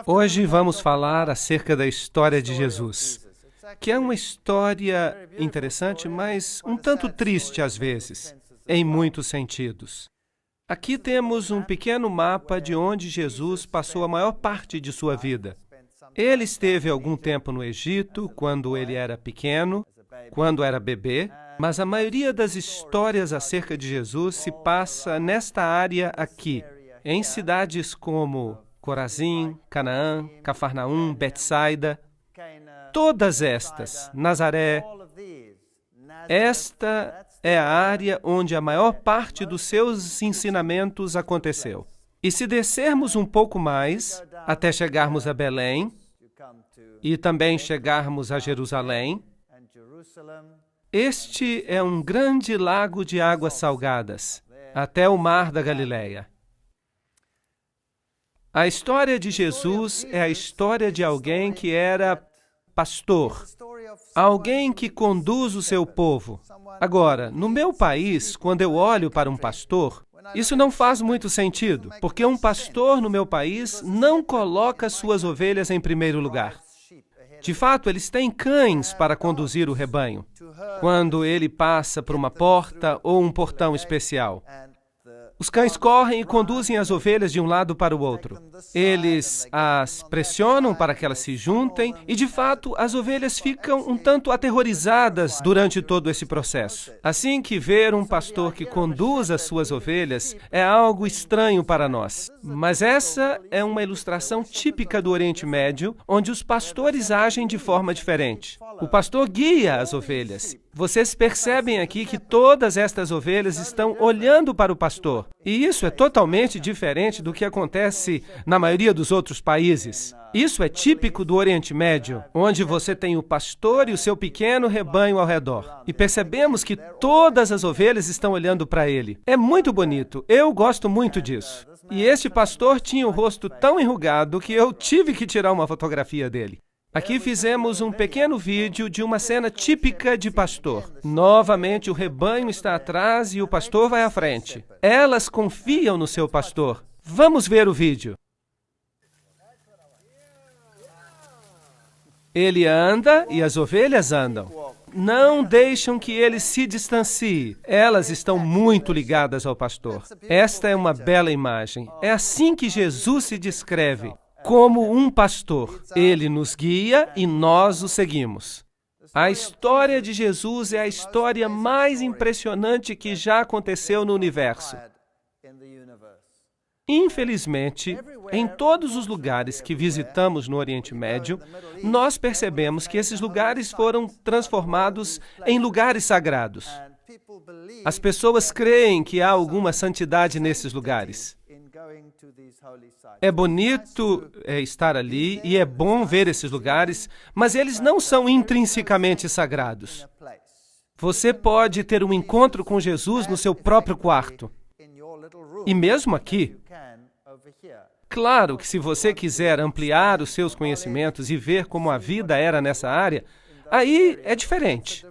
Hoje vamos falar acerca da história de Jesus, que é uma história interessante, mas um tanto triste às vezes, em muitos sentidos. Aqui temos um pequeno mapa de onde Jesus passou a maior parte de sua vida. Ele esteve algum tempo no Egito, quando ele era pequeno, quando era bebê, mas a maioria das histórias acerca de Jesus se passa nesta área aqui, em cidades como Corazim, Canaã, Cafarnaum, Betsaida, todas estas, Nazaré. Esta é a área onde a maior parte dos seus ensinamentos aconteceu. E se descermos um pouco mais, até chegarmos a Belém, e também chegarmos a Jerusalém, este é um grande lago de águas salgadas, até o mar da Galileia. A história de Jesus é a história de alguém que era pastor, alguém que conduz o seu povo. Agora, no meu país, quando eu olho para um pastor, isso não faz muito sentido, porque um pastor no meu país não coloca suas ovelhas em primeiro lugar. De fato, eles têm cães para conduzir o rebanho, quando ele passa por uma porta ou um portão especial. Os cães correm e conduzem as ovelhas de um lado para o outro. Eles as pressionam para que elas se juntem e, de fato, as ovelhas ficam um tanto aterrorizadas durante todo esse processo. Assim que ver um pastor que conduz as suas ovelhas é algo estranho para nós. Mas essa é uma ilustração típica do Oriente Médio, onde os pastores agem de forma diferente. O pastor guia as ovelhas. Vocês percebem aqui que todas estas ovelhas estão olhando para o pastor. E isso é totalmente diferente do que acontece na maioria dos outros países. Isso é típico do Oriente Médio, onde você tem o pastor e o seu pequeno rebanho ao redor. E percebemos que todas as ovelhas estão olhando para ele. É muito bonito. Eu gosto muito disso. E este pastor tinha o rosto tão enrugado que eu tive que tirar uma fotografia dele. Aqui fizemos um pequeno vídeo de uma cena típica de pastor. Novamente, o rebanho está atrás e o pastor vai à frente. Elas confiam no seu pastor. Vamos ver o vídeo. Ele anda e as ovelhas andam. Não deixam que ele se distancie. Elas estão muito ligadas ao pastor. Esta é uma bela imagem. É assim que Jesus se descreve. Como um pastor, ele nos guia e nós o seguimos. A história de Jesus é a história mais impressionante que já aconteceu no universo. Infelizmente, em todos os lugares que visitamos no Oriente Médio, nós percebemos que esses lugares foram transformados em lugares sagrados. As pessoas creem que há alguma santidade nesses lugares. É bonito estar ali e é bom ver esses lugares, mas eles não são intrinsecamente sagrados. Você pode ter um encontro com Jesus no seu próprio quarto. E mesmo aqui. Claro que se você quiser ampliar os seus conhecimentos e ver como a vida era nessa área, aí é diferente.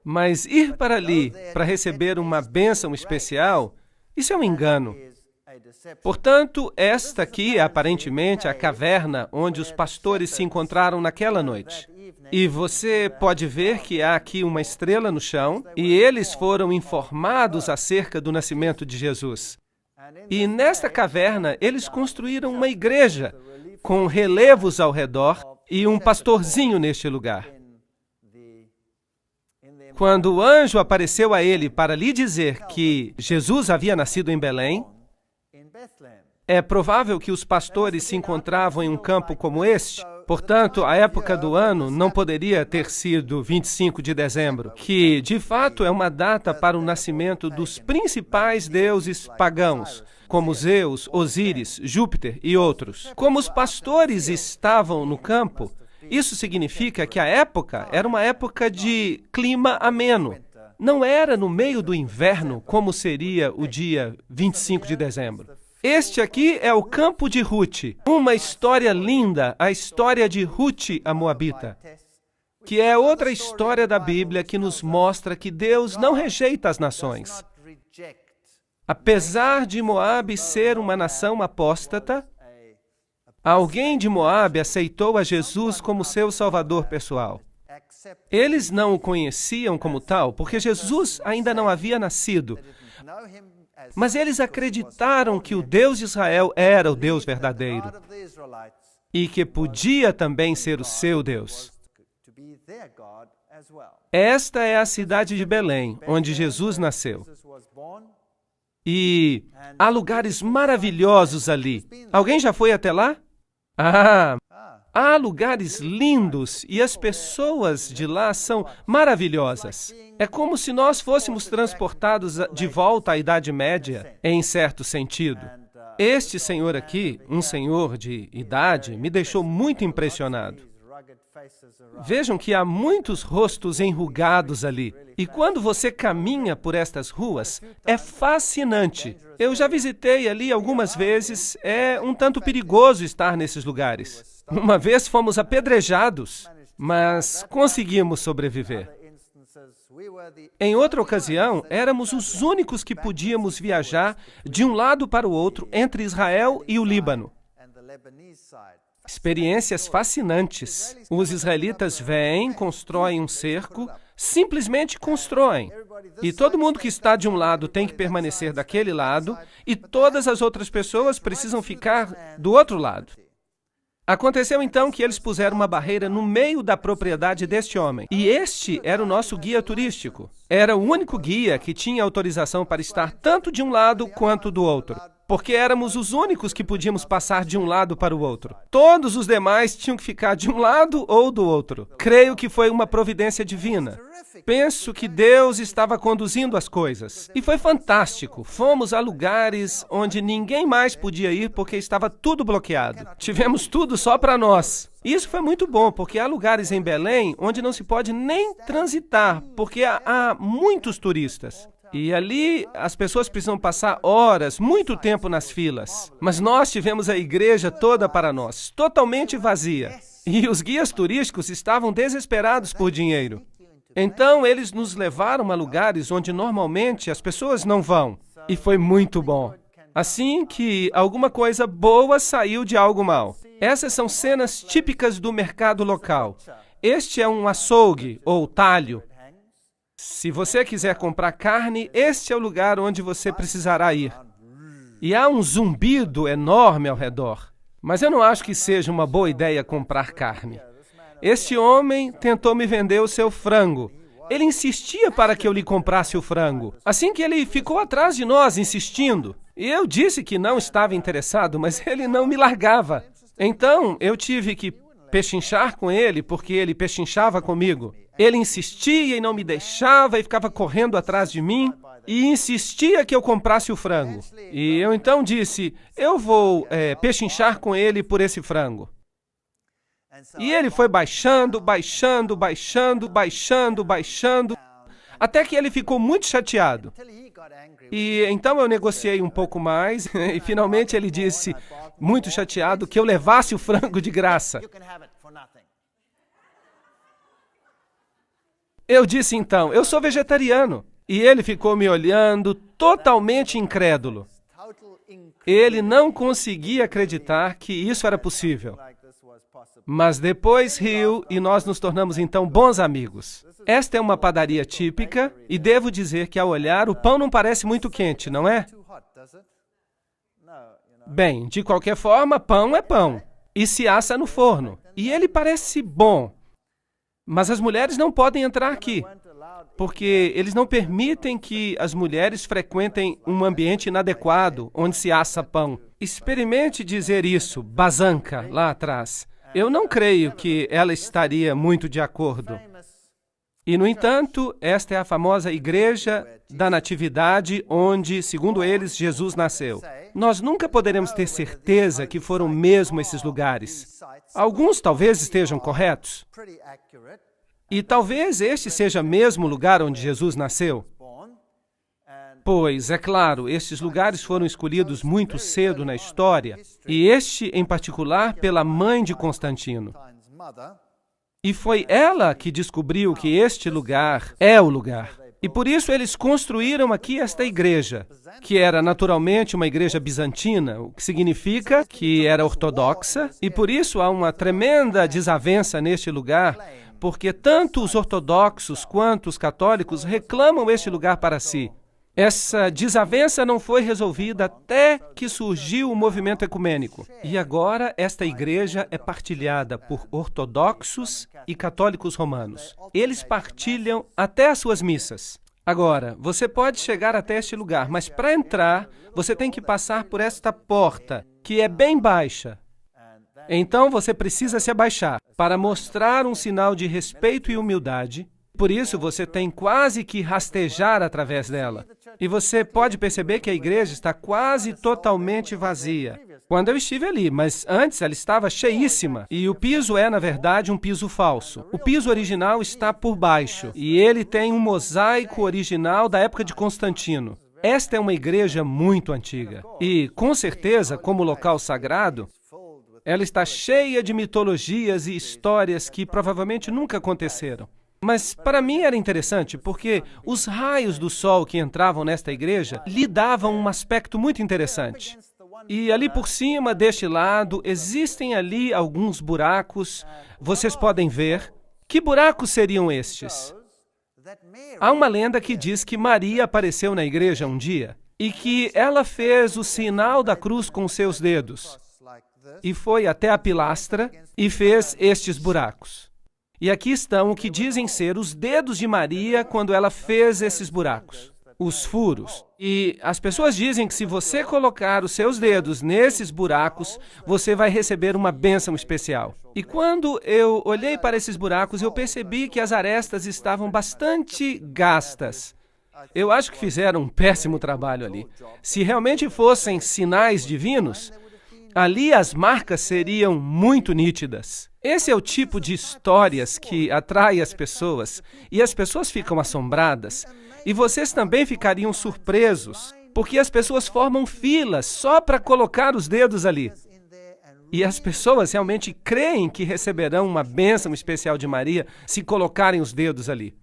Mas ir para ali para receber uma bênção especial, isso é um engano. Portanto, esta aqui é aparentemente a caverna onde os pastores se encontraram naquela noite. E você pode ver que há aqui uma estrela no chão, e eles foram informados acerca do nascimento de Jesus. E nesta caverna, eles construíram uma igreja, com relevos ao redor e um pastorzinho neste lugar. Quando o anjo apareceu a ele para lhe dizer que Jesus havia nascido em Belém, é provável que os pastores se encontravam em um campo como este. Portanto, a época do ano não poderia ter sido 25 de dezembro, que, de fato, é uma data para o nascimento dos principais deuses pagãos, como Zeus, Osíris, Júpiter e outros. Como os pastores estavam no campo, isso significa que a época era uma época de clima ameno. Não era no meio do inverno, como seria o dia 25 de dezembro. Este aqui é o campo de Ruth, uma história linda, a história de Ruth, a Moabita, que é outra história da Bíblia que nos mostra que Deus não rejeita as nações. Apesar de Moabe ser uma nação apóstata, Alguém de Moabe aceitou a Jesus como seu salvador pessoal. Eles não o conheciam como tal, porque Jesus ainda não havia nascido. Mas eles acreditaram que o Deus de Israel era o Deus verdadeiro e que podia também ser o seu Deus. Esta é a cidade de Belém, onde Jesus nasceu. E há lugares maravilhosos ali. Alguém já foi até lá? Há lugares lindos e as pessoas de lá são maravilhosas. É como se nós fôssemos transportados de volta à Idade Média, em certo sentido. Este senhor aqui, um senhor de idade, me deixou muito impressionado. Vejam que há muitos rostos enrugados ali. E quando você caminha por estas ruas, é fascinante. Eu já visitei ali algumas vezes, é um tanto perigoso estar nesses lugares. Uma vez fomos apedrejados, mas conseguimos sobreviver. Em outra ocasião, éramos os únicos que podíamos viajar de um lado para o outro entre Israel e o Líbano. Experiências fascinantes. Os israelitas vêm, constroem um cerco, simplesmente constroem. E todo mundo que está de um lado tem que permanecer daquele lado, e todas as outras pessoas precisam ficar do outro lado. Aconteceu então que eles puseram uma barreira no meio da propriedade deste homem. E este era o nosso guia turístico. Era o único guia que tinha autorização para estar tanto de um lado quanto do outro. Porque éramos os únicos que podíamos passar de um lado para o outro. Todos os demais tinham que ficar de um lado ou do outro. Creio que foi uma providência divina. Penso que Deus estava conduzindo as coisas. E foi fantástico. Fomos a lugares onde ninguém mais podia ir porque estava tudo bloqueado. Tivemos tudo só para nós. Isso foi muito bom, porque há lugares em Belém onde não se pode nem transitar, porque há muitos turistas. E ali as pessoas precisam passar horas, muito tempo nas filas. Mas nós tivemos a igreja toda para nós, totalmente vazia. E os guias turísticos estavam desesperados por dinheiro. Então eles nos levaram a lugares onde normalmente as pessoas não vão. E foi muito bom. Assim que alguma coisa boa saiu de algo mal. Essas são cenas típicas do mercado local. Este é um açougue ou talho. Se você quiser comprar carne, este é o lugar onde você precisará ir. E há um zumbido enorme ao redor. Mas eu não acho que seja uma boa ideia comprar carne. Este homem tentou me vender o seu frango. Ele insistia para que eu lhe comprasse o frango. Assim que ele ficou atrás de nós, insistindo. E eu disse que não estava interessado, mas ele não me largava. Então, eu tive que pechinchar com ele, porque ele pechinchava comigo. Ele insistia e não me deixava e ficava correndo atrás de mim e insistia que eu comprasse o frango. E eu então disse, eu vou pechinchar com ele por esse frango. E ele foi baixando, até que ele ficou muito chateado. E então eu negociei um pouco mais e finalmente ele disse, muito chateado, que eu levasse o frango de graça. Eu disse então, eu sou vegetariano. E ele ficou me olhando totalmente incrédulo. Ele não conseguia acreditar que isso era possível. Mas depois riu e nós nos tornamos então bons amigos. Esta é uma padaria típica e devo dizer que ao olhar o pão não parece muito quente, não é? Bem, de qualquer forma, pão é pão e se assa no forno. E ele parece bom. Mas as mulheres não podem entrar aqui, porque eles não permitem que as mulheres frequentem um ambiente inadequado onde se assa pão. Experimente dizer isso, Bazanca, lá atrás. Eu não creio que ela estaria muito de acordo. E, no entanto, esta é a famosa Igreja da Natividade, onde, segundo eles, Jesus nasceu. Nós nunca poderemos ter certeza que foram mesmo esses lugares. Alguns talvez estejam corretos. E talvez este seja mesmo o lugar onde Jesus nasceu. Pois, é claro, estes lugares foram escolhidos muito cedo na história, e este, em particular, pela mãe de Constantino. E foi ela que descobriu que este lugar é o lugar. E por isso eles construíram aqui esta igreja, que era naturalmente uma igreja bizantina, o que significa que era ortodoxa, e por isso há uma tremenda desavença neste lugar, porque tanto os ortodoxos quanto os católicos reclamam este lugar para si. Essa desavença não foi resolvida até que surgiu o movimento ecumênico. E agora esta igreja é partilhada por ortodoxos e católicos romanos. Eles partilham até as suas missas. Agora, você pode chegar até este lugar, mas para entrar, você tem que passar por esta porta, que é bem baixa. Então você precisa se abaixar para mostrar um sinal de respeito e humildade. Por isso, você tem quase que rastejar através dela. E você pode perceber que a igreja está quase totalmente vazia. Quando eu estive ali, mas antes ela estava cheíssima. E o piso é, na verdade, um piso falso. O piso original está por baixo. E ele tem um mosaico original da época de Constantino. Esta é uma igreja muito antiga. E, com certeza, como local sagrado, ela está cheia de mitologias e histórias que provavelmente nunca aconteceram. Mas para mim era interessante, porque os raios do sol que entravam nesta igreja lhe davam um aspecto muito interessante. E ali por cima, deste lado, existem ali alguns buracos. Vocês podem ver. Que buracos seriam estes? Há uma lenda que diz que Maria apareceu na igreja um dia e que ela fez o sinal da cruz com seus dedos e foi até a pilastra e fez estes buracos. E aqui estão o que dizem ser os dedos de Maria quando ela fez esses buracos, os furos. E as pessoas dizem que se você colocar os seus dedos nesses buracos, você vai receber uma bênção especial. E quando eu olhei para esses buracos, eu percebi que as arestas estavam bastante gastas. Eu acho que fizeram um péssimo trabalho ali. Se realmente fossem sinais divinos, ali as marcas seriam muito nítidas. Esse é o tipo de histórias que atrai as pessoas, e as pessoas ficam assombradas, e vocês também ficariam surpresos, porque as pessoas formam filas só para colocar os dedos ali. E as pessoas realmente creem que receberão uma bênção especial de Maria se colocarem os dedos ali.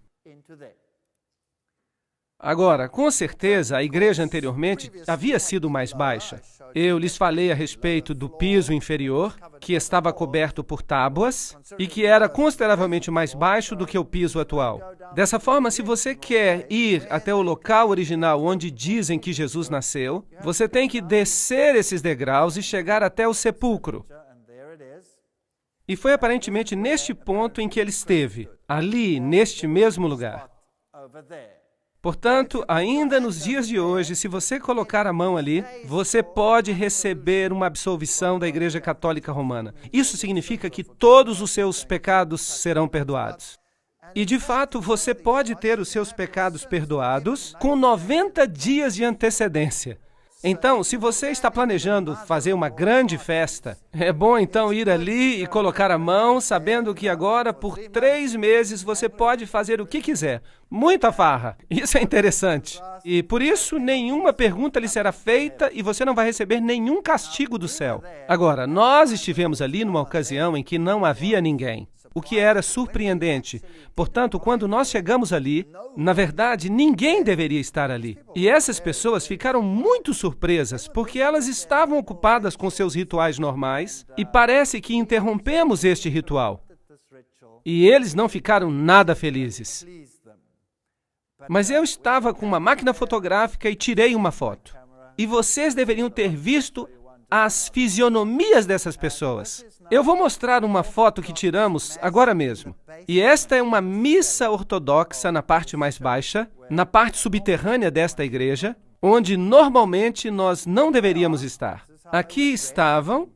Agora, com certeza, a igreja anteriormente havia sido mais baixa. Eu lhes falei a respeito do piso inferior, que estava coberto por tábuas e que era consideravelmente mais baixo do que o piso atual. Dessa forma, se você quer ir até o local original onde dizem que Jesus nasceu, você tem que descer esses degraus e chegar até o sepulcro. E foi aparentemente neste ponto em que ele esteve, ali, neste mesmo lugar. Portanto, ainda nos dias de hoje, se você colocar a mão ali, você pode receber uma absolvição da Igreja Católica Romana. Isso significa que todos os seus pecados serão perdoados. E, de fato, você pode ter os seus pecados perdoados com 90 dias de antecedência. Então, se você está planejando fazer uma grande festa, é bom então ir ali e colocar a mão, sabendo que agora, por 3 meses, você pode fazer o que quiser. Muita farra. Isso é interessante. E por isso, nenhuma pergunta lhe será feita e você não vai receber nenhum castigo do céu. Agora, nós estivemos ali numa ocasião em que não havia ninguém, o que era surpreendente. Portanto, quando nós chegamos ali, na verdade, ninguém deveria estar ali. E essas pessoas ficaram muito surpresas, porque elas estavam ocupadas com seus rituais normais, e parece que interrompemos este ritual. E eles não ficaram nada felizes. Mas eu estava com uma máquina fotográfica e tirei uma foto. E vocês deveriam ter visto as fisionomias dessas pessoas. Eu vou mostrar uma foto que tiramos agora mesmo. E esta é uma missa ortodoxa na parte mais baixa, na parte subterrânea desta igreja, onde normalmente nós não deveríamos estar. Aqui estavam,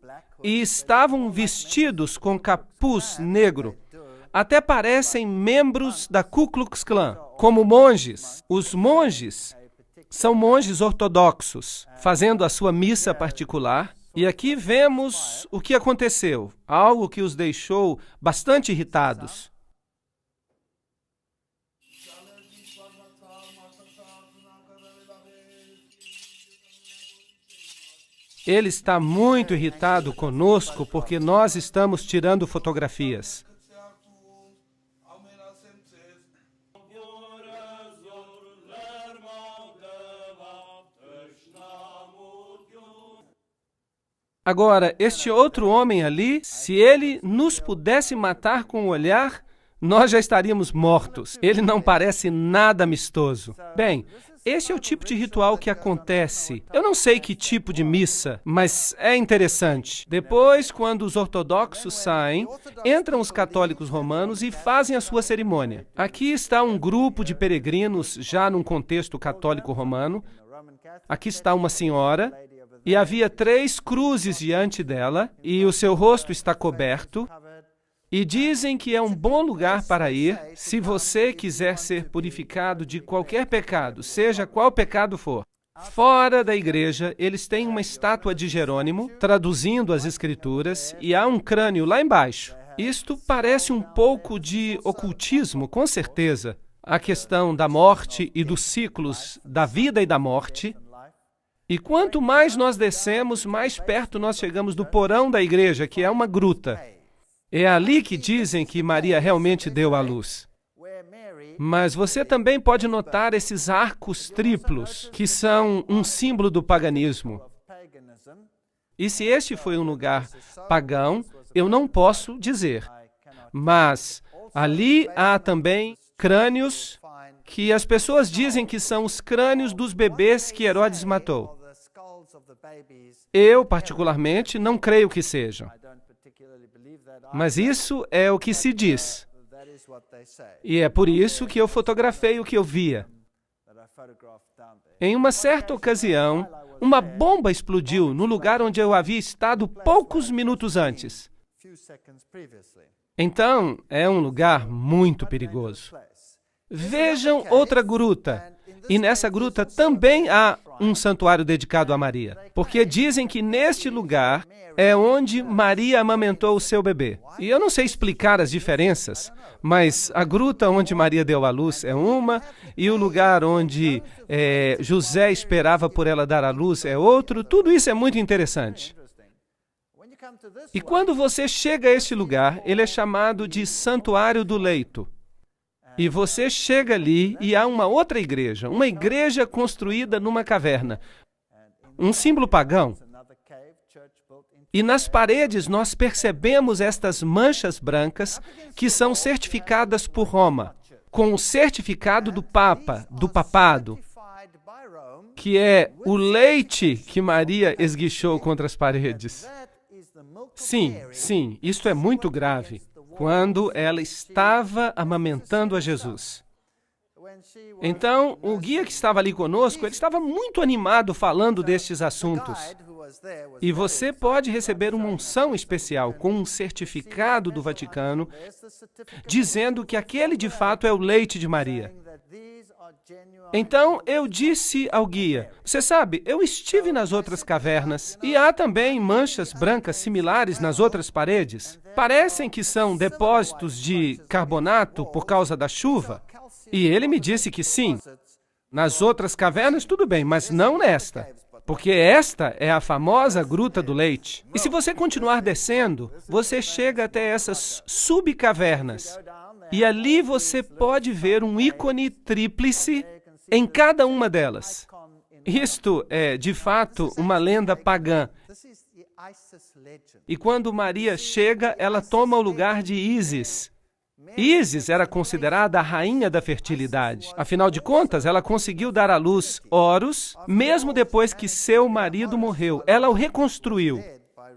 e estavam vestidos com capuz negro. Até parecem membros da Ku Klux Klan, como monges. Os monges são monges ortodoxos, fazendo a sua missa particular. E aqui vemos o que aconteceu, algo que os deixou bastante irritados. Ele está muito irritado conosco porque nós estamos tirando fotografias. Agora, este outro homem ali, se ele nos pudesse matar com o olhar, nós já estaríamos mortos. Ele não parece nada amistoso. Bem, este é o tipo de ritual que acontece. Eu não sei que tipo de missa, mas é interessante. Depois, quando os ortodoxos saem, entram os católicos romanos e fazem a sua cerimônia. Aqui está um grupo de peregrinos, já num contexto católico romano. Aqui está uma senhora, e havia 3 cruzes diante dela, e o seu rosto está coberto. E dizem que é um bom lugar para ir se você quiser ser purificado de qualquer pecado, seja qual pecado for. Fora da igreja, eles têm uma estátua de Jerônimo, traduzindo as escrituras, e há um crânio lá embaixo. Isto parece um pouco de ocultismo, com certeza. A questão da morte e dos ciclos da vida e da morte. E quanto mais nós descemos, mais perto nós chegamos do porão da igreja, que é uma gruta. É ali que dizem que Maria realmente deu à luz. Mas você também pode notar esses arcos triplos, que são um símbolo do paganismo. E se este foi um lugar pagão, eu não posso dizer. Mas ali há também crânios que as pessoas dizem que são os crânios dos bebês que Herodes matou. Eu, particularmente, não creio que sejam. Mas isso é o que se diz. E é por isso que eu fotografei o que eu via. Em uma certa ocasião, uma bomba explodiu no lugar onde eu havia estado poucos minutos antes. Então, é um lugar muito perigoso. Vejam outra gruta. E nessa gruta também há um santuário dedicado a Maria. Porque dizem que neste lugar é onde Maria amamentou o seu bebê. E eu não sei explicar as diferenças, mas a gruta onde Maria deu à luz é uma, e o lugar onde José esperava por ela dar à luz é outro. Tudo isso é muito interessante. E quando você chega a este lugar, ele é chamado de Santuário do Leito. E você chega ali e há uma outra igreja, uma igreja construída numa caverna. Um símbolo pagão. E nas paredes nós percebemos estas manchas brancas que são certificadas por Roma, com o certificado do Papa, do papado, que é o leite que Maria esguichou contra as paredes. Sim, isto é muito grave. Quando ela estava amamentando a Jesus. Então, o guia que estava ali conosco, ele estava muito animado falando destes assuntos. E você pode receber uma unção especial com um certificado do Vaticano, dizendo que aquele de fato é o leite de Maria. Então, eu disse ao guia, você sabe, eu estive nas outras cavernas e há também manchas brancas similares nas outras paredes. Parecem que são depósitos de carbonato por causa da chuva. E ele me disse que sim. Nas outras cavernas, tudo bem, mas não nesta. Porque esta é a famosa Gruta do Leite. E se você continuar descendo, você chega até essas subcavernas. E ali você pode ver um ícone tríplice em cada uma delas. Isto é, de fato, uma lenda pagã. E quando Maria chega, ela toma o lugar de Ísis. Ísis era considerada a rainha da fertilidade. Afinal de contas, ela conseguiu dar à luz Horus, mesmo depois que seu marido morreu. Ela o reconstruiu.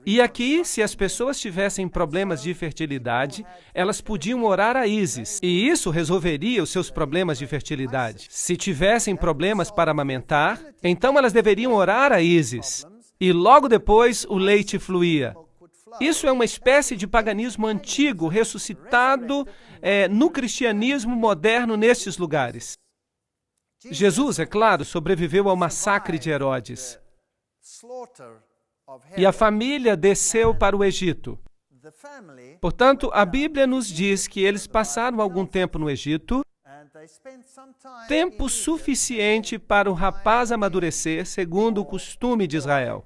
E aqui, se as pessoas tivessem problemas de fertilidade, elas podiam orar a Ísis, e isso resolveria os seus problemas de fertilidade. Se tivessem problemas para amamentar, então elas deveriam orar a Ísis, e logo depois o leite fluía. Isso é uma espécie de paganismo antigo, ressuscitado no cristianismo moderno nestes lugares. Jesus, é claro, sobreviveu ao massacre de Herodes. E a família desceu para o Egito. Portanto, a Bíblia nos diz que eles passaram algum tempo no Egito, tempo suficiente para o rapaz amadurecer, segundo o costume de Israel.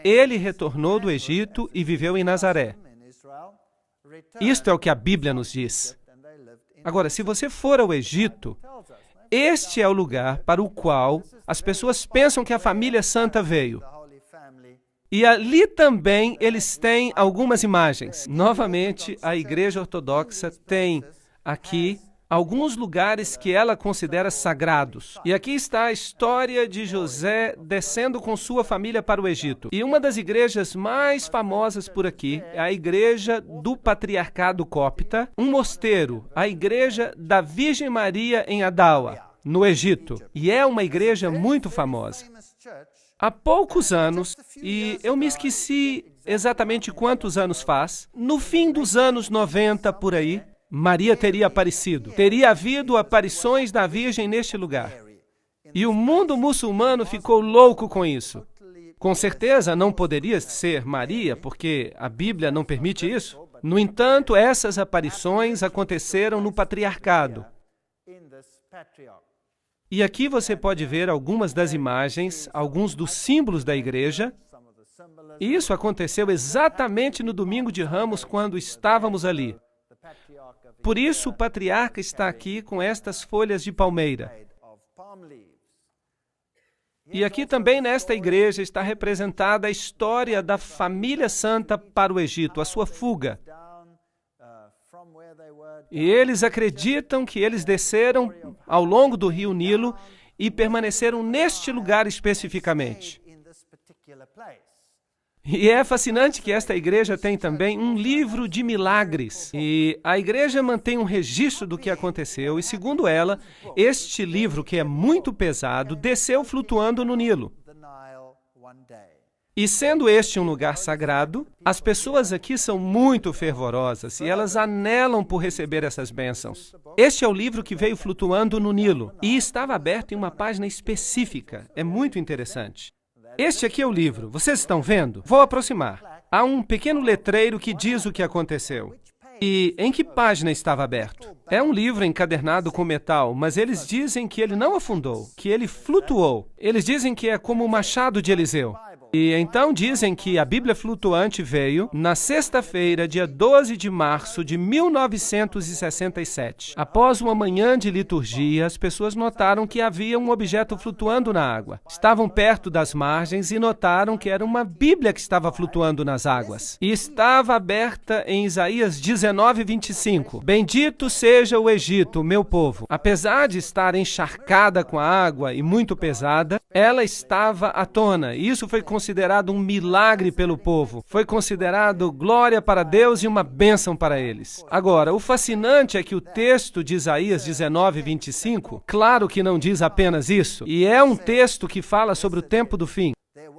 Ele retornou do Egito e viveu em Nazaré. Isto é o que a Bíblia nos diz. Agora, se você for ao Egito, este é o lugar para o qual as pessoas pensam que a família santa veio. E ali também eles têm algumas imagens. Novamente, a Igreja Ortodoxa tem aqui alguns lugares que ela considera sagrados. E aqui está a história de José descendo com sua família para o Egito. E uma das igrejas mais famosas por aqui é a Igreja do Patriarcado Cópita, um mosteiro, a Igreja da Virgem Maria em Adawa, no Egito. E é uma igreja muito famosa. Há poucos anos, e eu me esqueci exatamente quantos anos faz, no fim dos anos 90 por aí, Maria teria aparecido. Teria havido aparições da Virgem neste lugar. E o mundo muçulmano ficou louco com isso. Com certeza não poderia ser Maria, porque a Bíblia não permite isso. No entanto, essas aparições aconteceram no patriarcado. E aqui você pode ver algumas das imagens, alguns dos símbolos da igreja. E isso aconteceu exatamente no domingo de Ramos, quando estávamos ali. Por isso, o patriarca está aqui com estas folhas de palmeira. E aqui também nesta igreja está representada a história da família santa para o Egito, a sua fuga. E eles acreditam que eles desceram ao longo do rio Nilo e permaneceram neste lugar especificamente. E é fascinante que esta igreja tem também um livro de milagres. E a igreja mantém um registro do que aconteceu. E segundo ela, este livro, que é muito pesado, desceu flutuando no Nilo. E sendo este um lugar sagrado, as pessoas aqui são muito fervorosas e elas anelam por receber essas bênçãos. Este é o livro que veio flutuando no Nilo e estava aberto em uma página específica. É muito interessante. Este aqui é o livro. Vocês estão vendo? Vou aproximar. Há um pequeno letreiro que diz o que aconteceu. E em que página estava aberto? É um livro encadernado com metal, mas eles dizem que ele não afundou, que ele flutuou. Eles dizem que é como o machado de Eliseu. E então dizem que a Bíblia flutuante veio na sexta-feira, dia 12 de março de 1967. Após uma manhã de liturgia, as pessoas notaram que havia um objeto flutuando na água. Estavam perto das margens e notaram que era uma Bíblia que estava flutuando nas águas. E estava aberta em Isaías 19:25. Bendito seja o Egito, meu povo. Apesar de estar encharcada com a água e muito pesada, ela estava à tona. E isso foi considerado um milagre pelo povo. Foi considerado glória para Deus e uma bênção para eles. Agora, o fascinante é que o texto de Isaías 19:25, claro que não diz apenas isso, e é um texto que fala sobre o tempo do fim.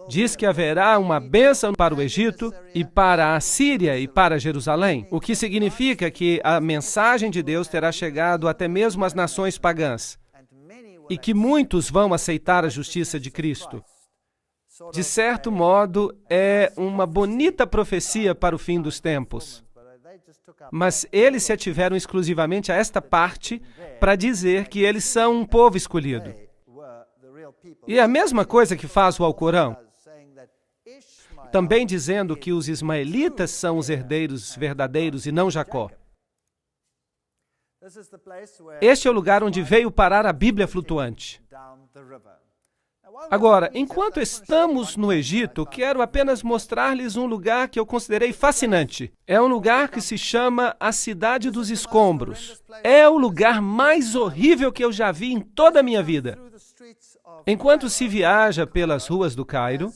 Diz que haverá uma bênção para o Egito e para a Síria e para Jerusalém, o que significa que a mensagem de Deus terá chegado até mesmo às nações pagãs e que muitos vão aceitar a justiça de Cristo. De certo modo, é uma bonita profecia para o fim dos tempos. Mas eles se ativeram exclusivamente a esta parte para dizer que eles são um povo escolhido. E é a mesma coisa que faz o Alcorão, também dizendo que os ismaelitas são os herdeiros verdadeiros e não Jacó. Este é o lugar onde veio parar a Bíblia flutuante. Agora, enquanto estamos no Egito, quero apenas mostrar-lhes um lugar que eu considerei fascinante. É um lugar que se chama a Cidade dos Escombros. É o lugar mais horrível que eu já vi em toda a minha vida. Enquanto se viaja pelas ruas do Cairo,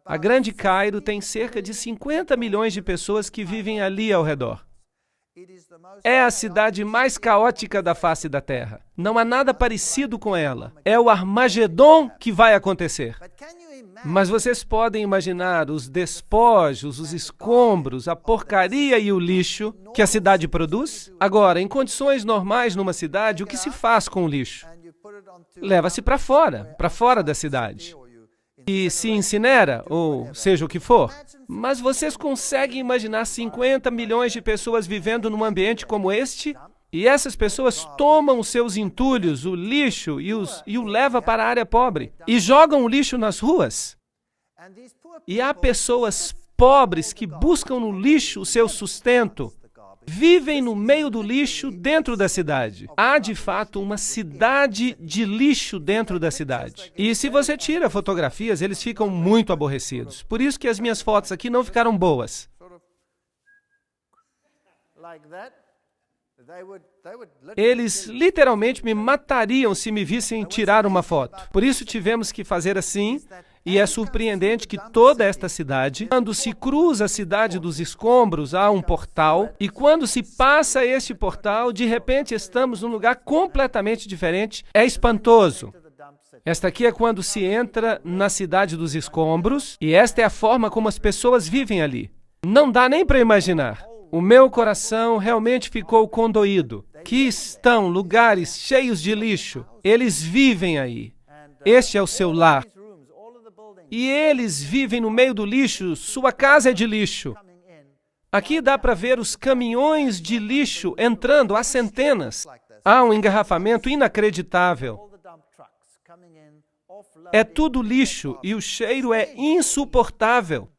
a Grande Cairo tem cerca de 50 milhões de pessoas que vivem ali ao redor. É a cidade mais caótica da face da Terra. Não há nada parecido com ela. É o Armagedon que vai acontecer. Mas vocês podem imaginar os despojos, os escombros, a porcaria e o lixo que a cidade produz? Agora, em condições normais numa cidade, o que se faz com o lixo? Leva-se para fora da cidade. E se incinera, ou seja o que for. Mas vocês conseguem imaginar 50 milhões de pessoas vivendo num ambiente como este? E essas pessoas tomam os seus entulhos, o lixo, e o levam para a área pobre. E jogam o lixo nas ruas. E há pessoas pobres que buscam no lixo o seu sustento. vivem no meio do lixo dentro da cidade. Há, de fato, uma cidade de lixo dentro da cidade. E se você tira fotografias, eles ficam muito aborrecidos. Por isso que as minhas fotos aqui não ficaram boas. Eles literalmente me matariam se me vissem tirar uma foto. Por isso tivemos que fazer assim, e é surpreendente que toda esta cidade, quando se cruza a cidade dos escombros, há um portal, e quando se passa este portal, de repente estamos num lugar completamente diferente. É espantoso. Esta aqui é quando se entra na cidade dos escombros, e esta é a forma como as pessoas vivem ali. Não dá nem para imaginar. O meu coração realmente ficou condoído. Que estão lugares cheios de lixo. Eles vivem aí. Este é o seu lar. E eles vivem no meio do lixo. Sua casa é de lixo. Aqui dá para ver os caminhões de lixo entrando, há centenas. Há um engarrafamento inacreditável. É tudo lixo e o cheiro é insuportável.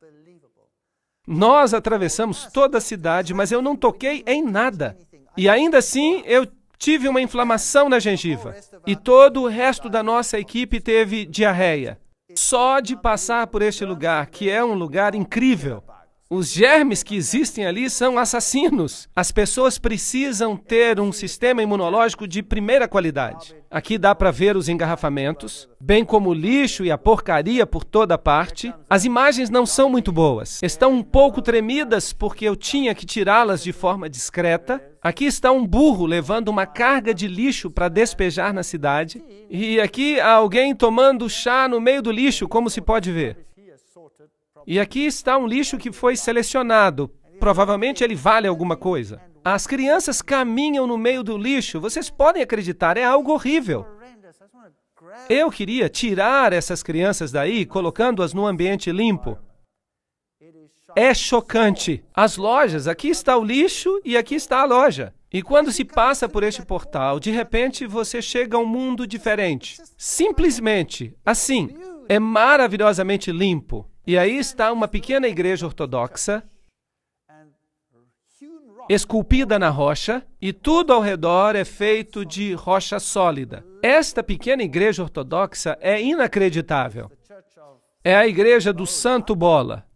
Nós atravessamos toda a cidade, mas eu não toquei em nada. E ainda assim, eu tive uma inflamação na gengiva. E todo o resto da nossa equipe teve diarreia. Só de passar por este lugar, que é um lugar incrível. Os germes que existem ali são assassinos. As pessoas precisam ter um sistema imunológico de primeira qualidade. Aqui dá para ver os engarrafamentos, bem como o lixo e a porcaria por toda parte. As imagens não são muito boas. Estão um pouco tremidas porque eu tinha que tirá-las de forma discreta. Aqui está um burro levando uma carga de lixo para despejar na cidade. E aqui há alguém tomando chá no meio do lixo, como se pode ver. E aqui está um lixo que foi selecionado. Provavelmente ele vale alguma coisa. As crianças caminham no meio do lixo. Vocês podem acreditar, é algo horrível. Eu queria tirar essas crianças daí, colocando-as num ambiente limpo. É chocante. As lojas, aqui está o lixo e aqui está a loja. E quando se passa por este portal, de repente você chega a um mundo diferente. Simplesmente, assim, é maravilhosamente limpo. E aí está uma pequena igreja ortodoxa, esculpida na rocha, e tudo ao redor é feito de rocha sólida. Esta pequena igreja ortodoxa é inacreditável. É a igreja do Santo Bola.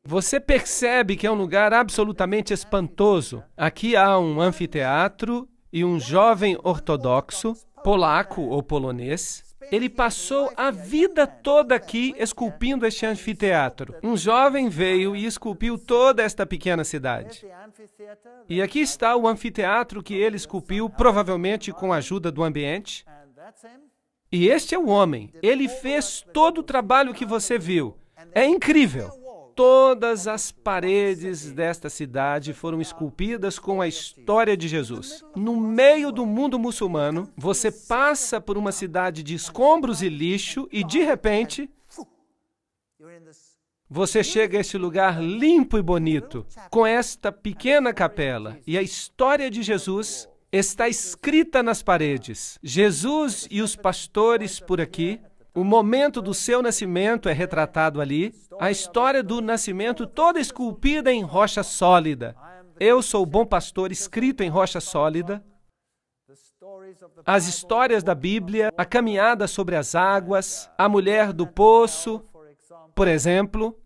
Você percebe que é um lugar absolutamente espantoso. Aqui há um anfiteatro e um jovem ortodoxo, polaco ou polonês. Ele passou a vida toda aqui esculpindo este anfiteatro. Um jovem veio e esculpiu toda esta pequena cidade. E aqui está o anfiteatro que ele esculpiu, provavelmente com a ajuda do ambiente. E este é o homem. Ele fez todo o trabalho que você viu. É incrível. Todas as paredes desta cidade foram esculpidas com a história de Jesus. No meio do mundo muçulmano, você passa por uma cidade de escombros e lixo e, de repente, você chega a este lugar limpo e bonito, com esta pequena capela. E a história de Jesus está escrita nas paredes. Jesus e os pastores por aqui. O momento do seu nascimento é retratado ali. A história do nascimento toda esculpida em rocha sólida. Eu sou o bom pastor escrito em rocha sólida. As histórias da Bíblia, a caminhada sobre as águas, a mulher do poço, por exemplo.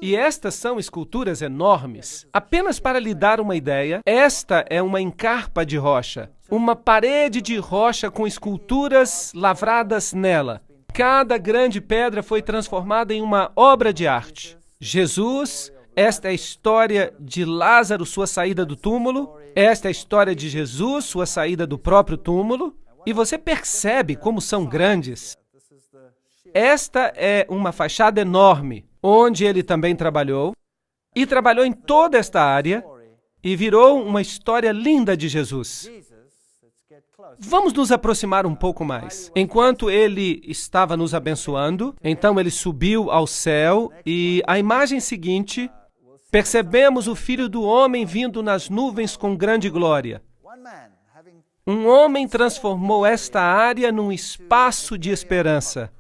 E estas são esculturas enormes. Apenas para lhe dar uma ideia, esta é uma encarpa de rocha. Uma parede de rocha com esculturas lavradas nela. Cada grande pedra foi transformada em uma obra de arte. Jesus, esta é a história de Lázaro, sua saída do túmulo. Esta é a história de Jesus, sua saída do próprio túmulo. E você percebe como são grandes. Esta é uma fachada enorme, onde ele também trabalhou. E trabalhou em toda esta área. E virou uma história linda de Jesus. Vamos nos aproximar um pouco mais. Enquanto ele estava nos abençoando, então ele subiu ao céu e a imagem seguinte, percebemos o Filho do Homem vindo nas nuvens com grande glória. Um homem transformou esta área num espaço de esperança.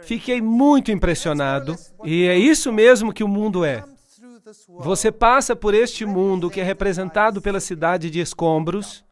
Fiquei muito impressionado e é isso mesmo que o mundo é. Você passa por este mundo que é representado pela cidade de escombros,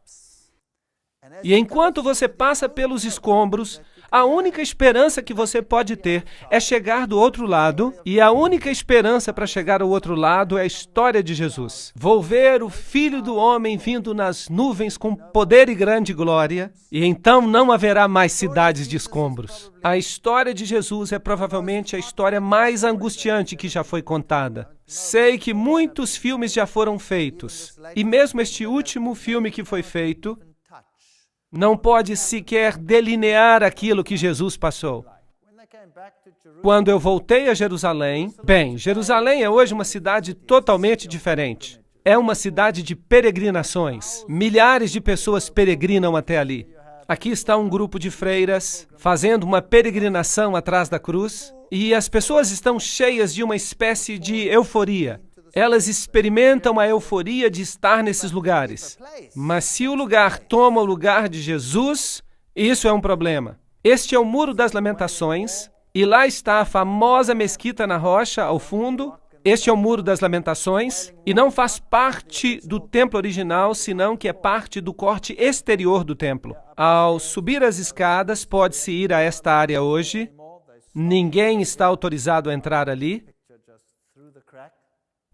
e enquanto você passa pelos escombros, a única esperança que você pode ter é chegar do outro lado, e a única esperança para chegar ao outro lado é a história de Jesus. Vou ver o Filho do Homem vindo nas nuvens com poder e grande glória, e então não haverá mais cidades de escombros. A história de Jesus é provavelmente a história mais angustiante que já foi contada. Sei que muitos filmes já foram feitos, e mesmo este último filme que foi feito não pode sequer delinear aquilo que Jesus passou. Quando eu voltei a Jerusalém, Jerusalém é hoje uma cidade totalmente diferente. É uma cidade de peregrinações. Milhares de pessoas peregrinam até ali. Aqui está um grupo de freiras fazendo uma peregrinação atrás da cruz, e as pessoas estão cheias de uma espécie de euforia. Elas experimentam a euforia de estar nesses lugares. Mas se o lugar toma o lugar de Jesus, isso é um problema. Este é o Muro das Lamentações, e lá está a famosa mesquita na rocha, ao fundo. Este é o Muro das Lamentações, e não faz parte do templo original, senão que é parte do corte exterior do templo. Ao subir as escadas, pode-se ir a esta área hoje. Ninguém está autorizado a entrar ali.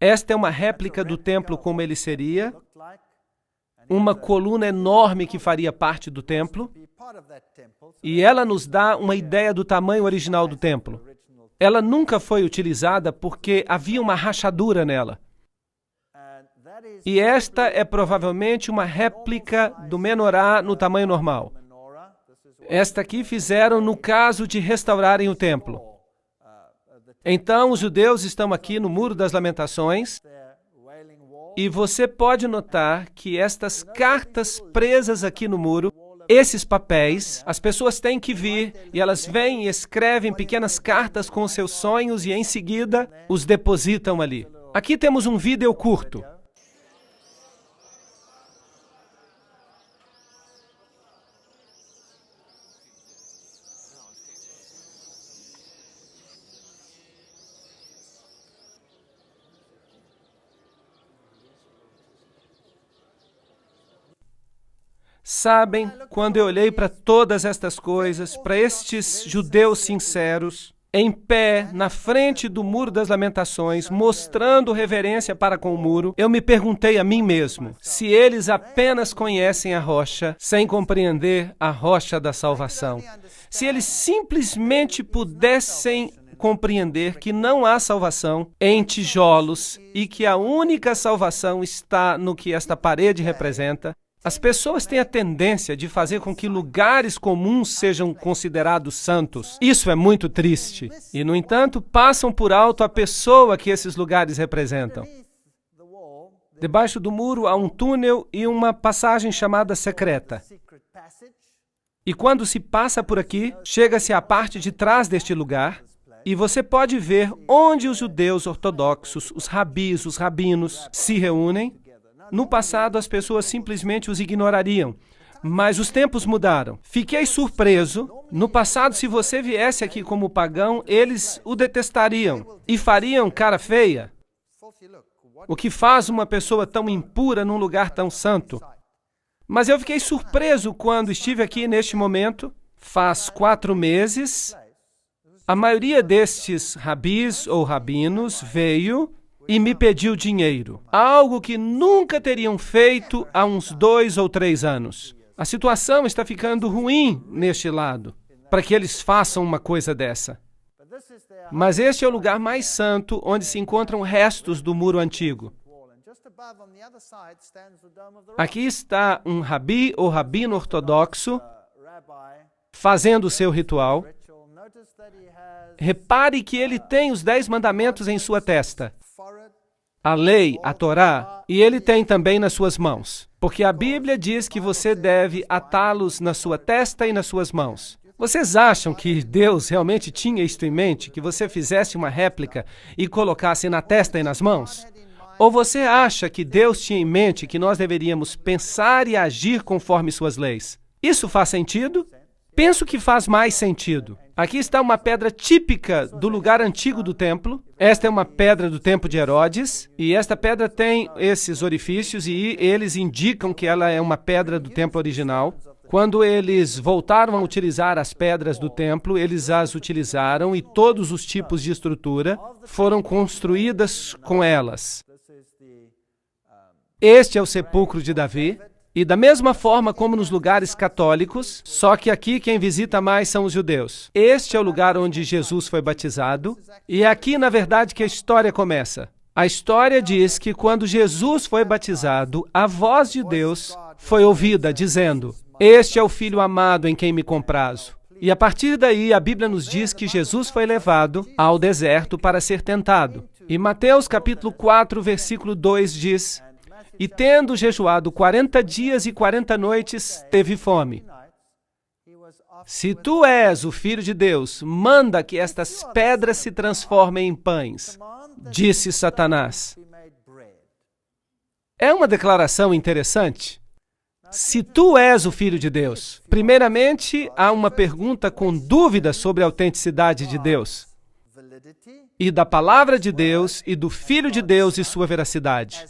Esta é uma réplica do templo como ele seria, uma coluna enorme que faria parte do templo, e ela nos dá uma ideia do tamanho original do templo. Ela nunca foi utilizada porque havia uma rachadura nela. E esta é provavelmente uma réplica do menorá no tamanho normal. Esta aqui fizeram no caso de restaurarem o templo. Então, os judeus estão aqui no Muro das Lamentações, e você pode notar que estas cartas presas aqui no muro, esses papéis, as pessoas têm que vir, e elas vêm e escrevem pequenas cartas com os seus sonhos, e em seguida os depositam ali. Aqui temos um vídeo curto. Sabem, quando eu olhei para todas estas coisas, para estes judeus sinceros, em pé, na frente do Muro das Lamentações, mostrando reverência para com o muro, eu me perguntei a mim mesmo, se eles apenas conhecem a rocha, sem compreender a rocha da salvação, se eles simplesmente pudessem compreender que não há salvação em tijolos e que a única salvação está no que esta parede representa. As pessoas têm a tendência de fazer com que lugares comuns sejam considerados santos. Isso é muito triste. E, no entanto, passam por alto a pessoa que esses lugares representam. Debaixo do muro há um túnel e uma passagem chamada secreta. E quando se passa por aqui, chega-se à parte de trás deste lugar, e você pode ver onde os judeus ortodoxos, os rabis, os rabinos, se reúnem. No passado, as pessoas simplesmente os ignorariam, mas os tempos mudaram. Fiquei surpreso. No passado, se você viesse aqui como pagão, eles o detestariam e fariam cara feia. O que faz uma pessoa tão impura num lugar tão santo? Mas eu fiquei surpreso quando estive aqui neste momento, faz 4 meses. A maioria destes rabis ou rabinos veio e me pediu dinheiro, algo que nunca teriam feito há uns 2 ou 3 anos. A situação está ficando ruim neste lado, para que eles façam uma coisa dessa. Mas este é o lugar mais santo, onde se encontram restos do muro antigo. Aqui está um rabi ou rabino ortodoxo fazendo o seu ritual. Repare que ele tem os 10 mandamentos em sua testa. A lei, a Torá, e ele tem também nas suas mãos. Porque a Bíblia diz que você deve atá-los na sua testa e nas suas mãos. Vocês acham que Deus realmente tinha isto em mente, que você fizesse uma réplica e colocasse na testa e nas mãos? Ou você acha que Deus tinha em mente que nós deveríamos pensar e agir conforme suas leis? Isso faz sentido? Penso que faz mais sentido. Aqui está uma pedra típica do lugar antigo do templo. Esta é uma pedra do tempo de Herodes, e esta pedra tem esses orifícios, e eles indicam que ela é uma pedra do templo original. Quando eles voltaram a utilizar as pedras do templo, eles as utilizaram e todos os tipos de estrutura foram construídas com elas. Este é o sepulcro de Davi. E da mesma forma como nos lugares católicos, só que aqui quem visita mais são os judeus. Este é o lugar onde Jesus foi batizado, e é aqui, na verdade, que a história começa. A história diz que quando Jesus foi batizado, a voz de Deus foi ouvida, dizendo: "Este é o Filho amado em quem me comprazo." E a partir daí, a Bíblia nos diz que Jesus foi levado ao deserto para ser tentado. E Mateus capítulo 4, versículo 2 diz: "E tendo jejuado 40 dias e 40 noites, teve fome. Se tu és o Filho de Deus, manda que estas pedras se transformem em pães", disse Satanás. É uma declaração interessante. Se tu és o Filho de Deus, primeiramente há uma pergunta com dúvida sobre a autenticidade de Deus, e da palavra de Deus, e do Filho de Deus e sua veracidade.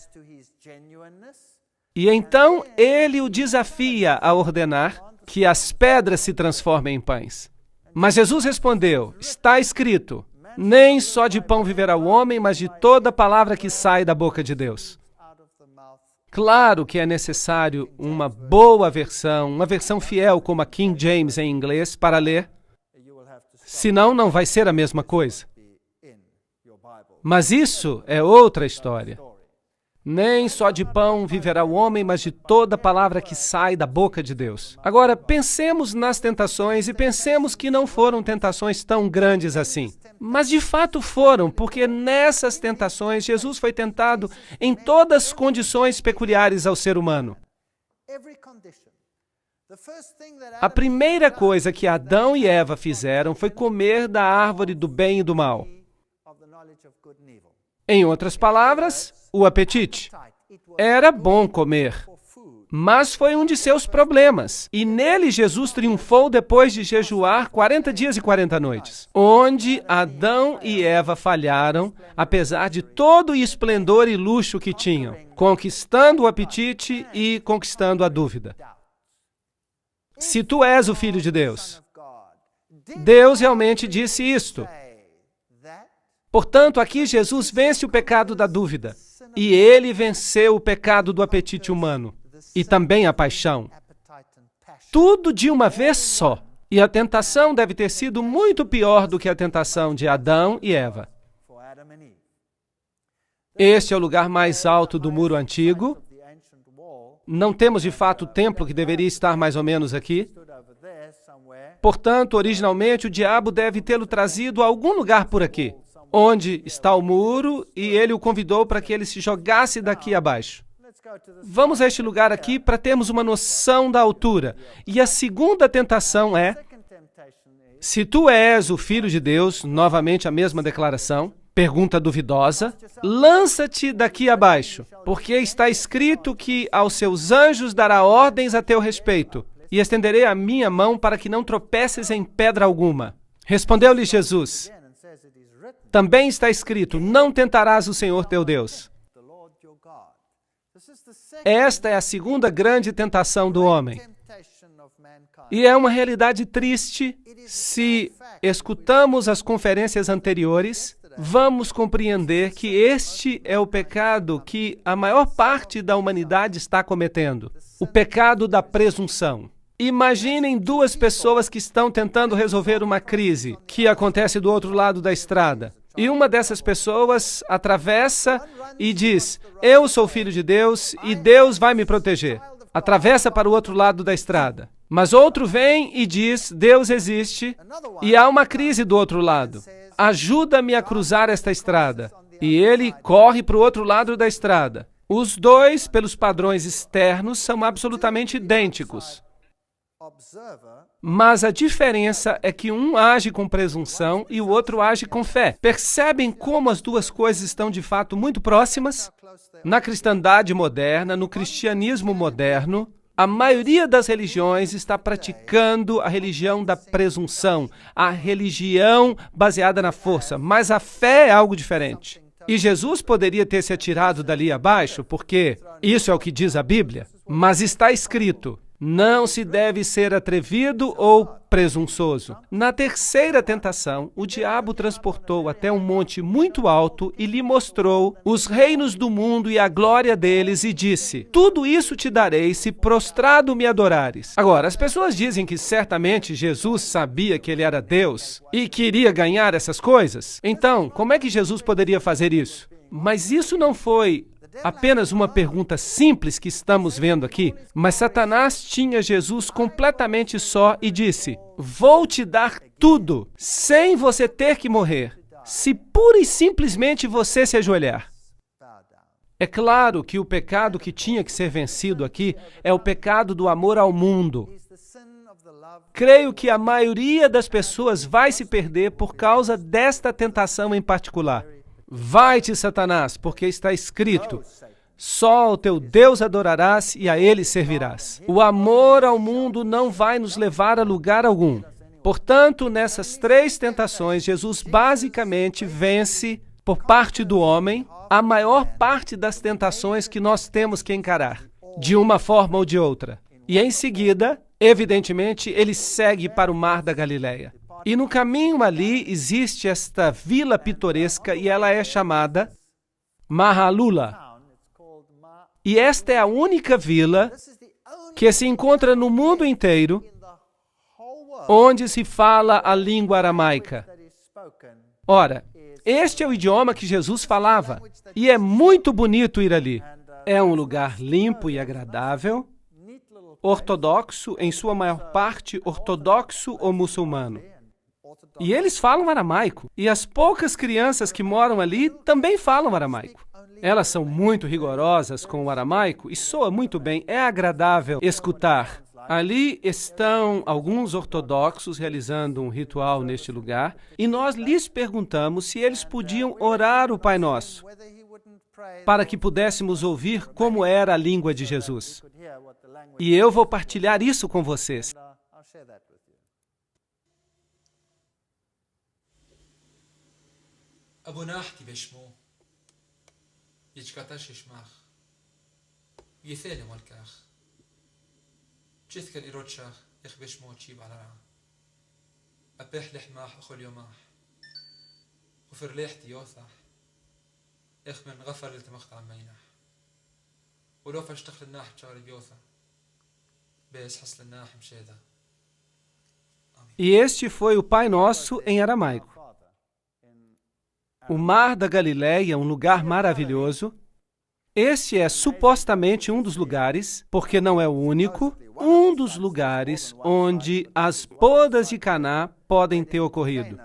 E então ele o desafia a ordenar que as pedras se transformem em pães. Mas Jesus respondeu: "Está escrito, nem só de pão viverá o homem, mas de toda palavra que sai da boca de Deus." Claro que é necessário uma boa versão, uma versão fiel como a King James em inglês para ler, senão não vai ser a mesma coisa. Mas isso é outra história. Nem só de pão viverá o homem, mas de toda palavra que sai da boca de Deus. Agora, pensemos nas tentações e pensemos que não foram tentações tão grandes assim. Mas de fato foram, porque nessas tentações Jesus foi tentado em todas as condições peculiares ao ser humano. A primeira coisa que Adão e Eva fizeram foi comer da árvore do bem e do mal. Em outras palavras, o apetite. Era bom comer, mas foi um de seus problemas. E nele Jesus triunfou depois de jejuar 40 dias e 40 noites, onde Adão e Eva falharam, apesar de todo o esplendor e luxo que tinham, conquistando o apetite e conquistando a dúvida. Se tu és o Filho de Deus, Deus realmente disse isto. Portanto, aqui Jesus vence o pecado da dúvida, e ele venceu o pecado do apetite humano, e também a paixão. Tudo de uma vez só. E a tentação deve ter sido muito pior do que a tentação de Adão e Eva. Este é o lugar mais alto do muro antigo. Não temos, de fato, o templo, que deveria estar mais ou menos aqui. Portanto, originalmente, o diabo deve tê-lo trazido a algum lugar por aqui, onde está o muro, e ele o convidou para que ele se jogasse daqui abaixo. Vamos a este lugar aqui para termos uma noção da altura. E a segunda tentação é: se tu és o Filho de Deus, novamente a mesma declaração, pergunta duvidosa, lança-te daqui abaixo, porque está escrito que aos seus anjos dará ordens a teu respeito, e estenderei a minha mão para que não tropeces em pedra alguma. Respondeu-lhe Jesus: também está escrito, não tentarás o Senhor teu Deus. Esta é a segunda grande tentação do homem. E é uma realidade triste. Se escutamos as conferências anteriores, vamos compreender que este é o pecado que a maior parte da humanidade está cometendo. O pecado da presunção. Imaginem duas pessoas que estão tentando resolver uma crise que acontece do outro lado da estrada. E uma dessas pessoas atravessa e diz: eu sou filho de Deus e Deus vai me proteger. Atravessa para o outro lado da estrada. Mas outro vem e diz: Deus existe e há uma crise do outro lado. Ajuda-me a cruzar esta estrada. E ele corre para o outro lado da estrada. Os dois, pelos padrões externos, são absolutamente idênticos. Mas a diferença é que um age com presunção e o outro age com fé. Percebem como as duas coisas estão de fato muito próximas? Na cristandade moderna, no cristianismo moderno, A maioria das religiões está praticando a religião da presunção, a religião baseada na força, mas a fé é algo diferente. E Jesus poderia ter se atirado dali abaixo, porque isso é o que diz a Bíblia, mas está escrito: não se deve ser atrevido ou presunçoso. Na terceira tentação, o diabo transportou até um monte muito alto e lhe mostrou os reinos do mundo e a glória deles e disse: tudo isso te darei se prostrado me adorares. Agora, as pessoas dizem que certamente Jesus sabia que ele era Deus e queria ganhar essas coisas. Então, como é que Jesus poderia fazer isso? Mas isso não foi apenas uma pergunta simples que estamos vendo aqui, mas Satanás tinha Jesus completamente só e disse: vou te dar tudo, sem você ter que morrer, se pura e simplesmente você se ajoelhar. É claro que o pecado que tinha que ser vencido aqui é o pecado do amor ao mundo. Creio que a maioria das pessoas vai se perder por causa desta tentação em particular. Vai-te, Satanás, porque está escrito: só ao teu Deus adorarás e a ele servirás. O amor ao mundo não vai nos levar a lugar algum. Portanto, nessas três tentações, Jesus basicamente vence, por parte do homem, a maior parte das tentações que nós temos que encarar, de uma forma ou de outra. E em seguida, evidentemente, ele segue para o Mar da Galileia. E no caminho ali existe esta vila pitoresca e ela é chamada Mahalula. E esta é a única vila que se encontra no mundo inteiro onde se fala a língua aramaica. Ora, este é o idioma que Jesus falava e é muito bonito ir ali. É um lugar limpo e agradável, ortodoxo, em sua maior parte ortodoxo ou muçulmano. E eles falam aramaico. E as poucas crianças que moram ali também falam aramaico. Elas são muito rigorosas com o aramaico e soa muito bem, é agradável escutar. Ali estão alguns ortodoxos realizando um ritual neste lugar e nós lhes perguntamos se eles podiam orar o Pai Nosso, para que pudéssemos ouvir como era a língua de Jesus. E eu vou partilhar isso com vocês. أبوناحتي بشمو يجكاتاش يشماخ يثالي والكاخ جثك اللي روتشاخ يخبش مو تشيب على رعا أبيح لحماح أخو اليوماح وفر ليحتي يوثح إخمن غفر لتمخت عن مينح ولو فاشتخل الناح تشاري بيوثح بيس حصل الناح مشيدا. E este foi o Pai Nosso em aramaico. O Mar da Galileia, um lugar maravilhoso. Este é supostamente um dos lugares, porque não é o único, um dos lugares onde as bodas de Caná podem ter ocorrido.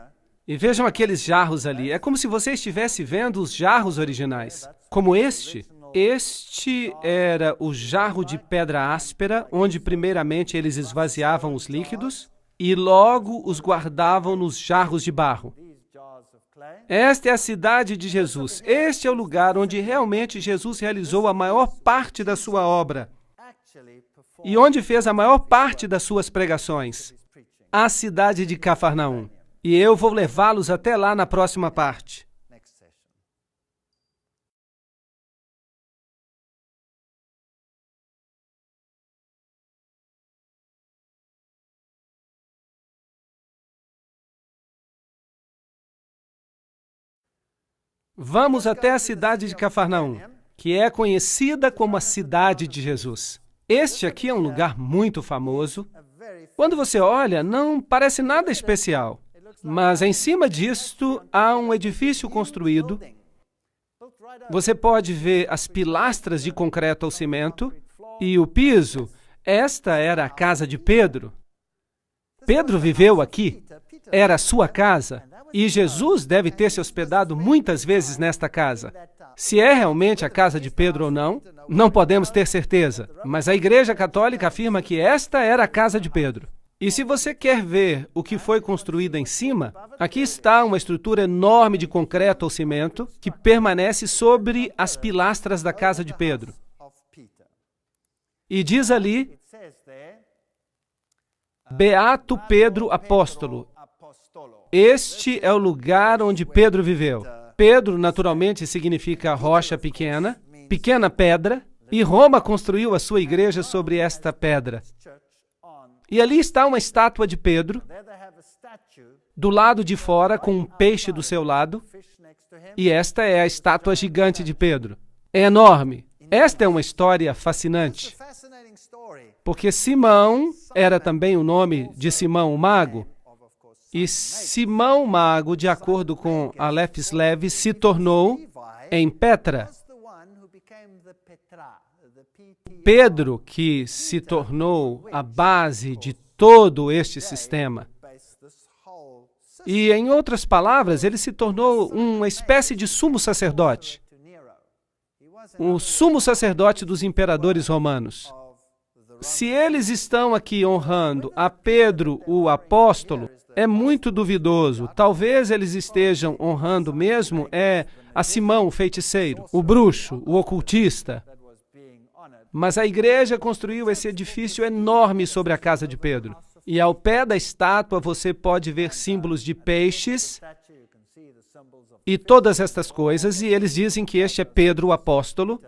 E vejam aqueles jarros ali. É como se você estivesse vendo os jarros originais. Como este. Este era o jarro de pedra áspera, onde primeiramente eles esvaziavam os líquidos e logo os guardavam nos jarros de barro. Esta é a cidade de Jesus. Este é o lugar onde realmente Jesus realizou a maior parte da sua obra e onde fez a maior parte das suas pregações. A cidade de Cafarnaum. E eu vou levá-los até lá na próxima parte. Vamos até a cidade de Cafarnaum, que é conhecida como a cidade de Jesus. Este aqui é um lugar muito famoso. Quando você olha, não parece nada especial, mas em cima disto há um edifício construído. Você pode ver as pilastras de concreto ao cimento e o piso. Esta era a casa de Pedro. Pedro viveu aqui, era a sua casa. E Jesus deve ter se hospedado muitas vezes nesta casa. Se é realmente a casa de Pedro ou não, não podemos ter certeza. Mas a Igreja Católica afirma que esta era a casa de Pedro. E se você quer ver o que foi construído em cima, aqui está uma estrutura enorme de concreto ou cimento que permanece sobre as pilastras da casa de Pedro. E diz ali Beato Pedro Apóstolo. Este é o lugar onde Pedro viveu. Pedro, naturalmente, significa rocha pequena, pequena pedra, e Roma construiu a sua igreja sobre esta pedra. E ali está uma estátua de Pedro, do lado de fora, com um peixe do seu lado, e esta é a estátua gigante de Pedro. É enorme. Esta é uma história fascinante, porque Simão era também o nome de Simão o Mago, e Simão o Mago, de acordo com Aleph Levi, se tornou em Petra. Pedro, que se tornou a base de todo este sistema. E, em outras palavras, ele se tornou uma espécie de sumo sacerdote. O sumo sacerdote dos imperadores romanos. Se eles estão aqui honrando a Pedro, o apóstolo, é muito duvidoso. Talvez eles estejam honrando mesmo a Simão, o feiticeiro, o bruxo, o ocultista. Mas a igreja construiu esse edifício enorme sobre a casa de Pedro. E ao pé da estátua você pode ver símbolos de peixes e todas estas coisas, e eles dizem que este é Pedro, o apóstolo.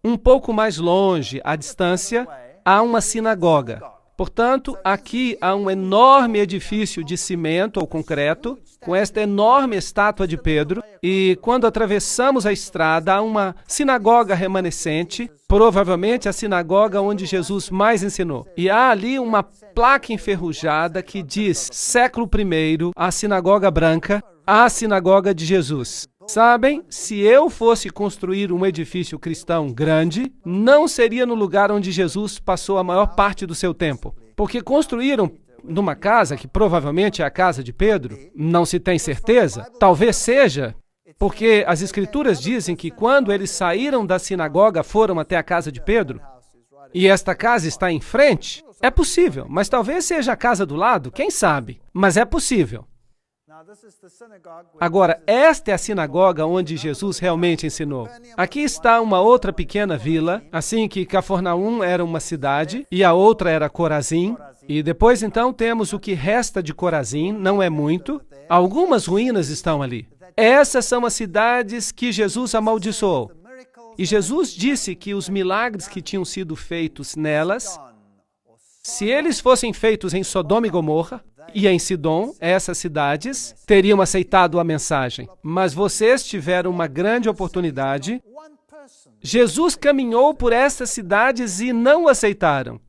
Um pouco mais longe, à distância, há uma sinagoga. Portanto, aqui há um enorme edifício de cimento ou concreto, com esta enorme estátua de Pedro, e quando atravessamos a estrada, há uma sinagoga remanescente, provavelmente a sinagoga onde Jesus mais ensinou. E há ali uma placa enferrujada que diz, século I, a sinagoga branca, a sinagoga de Jesus. Sabem, se eu fosse construir um edifício cristão grande, não seria no lugar onde Jesus passou a maior parte do seu tempo. Porque construíram numa casa, que provavelmente é a casa de Pedro, não se tem certeza, talvez seja, porque as Escrituras dizem que quando eles saíram da sinagoga, foram até a casa de Pedro, e esta casa está em frente, é possível, mas talvez seja a casa do lado, quem sabe, mas é possível. Agora, esta é a sinagoga onde Jesus realmente ensinou. Aqui está uma outra pequena vila, assim que Cafarnaum era uma cidade e a outra era Corazim. E depois, então, temos o que resta de Corazim, não é muito. Algumas ruínas estão ali. Essas são as cidades que Jesus amaldiçoou. E Jesus disse que os milagres que tinham sido feitos nelas, se eles fossem feitos em Sodoma e Gomorra, e em Sidom, essas cidades teriam aceitado a mensagem. Mas vocês tiveram uma grande oportunidade. Jesus caminhou por essas cidades e não aceitaram.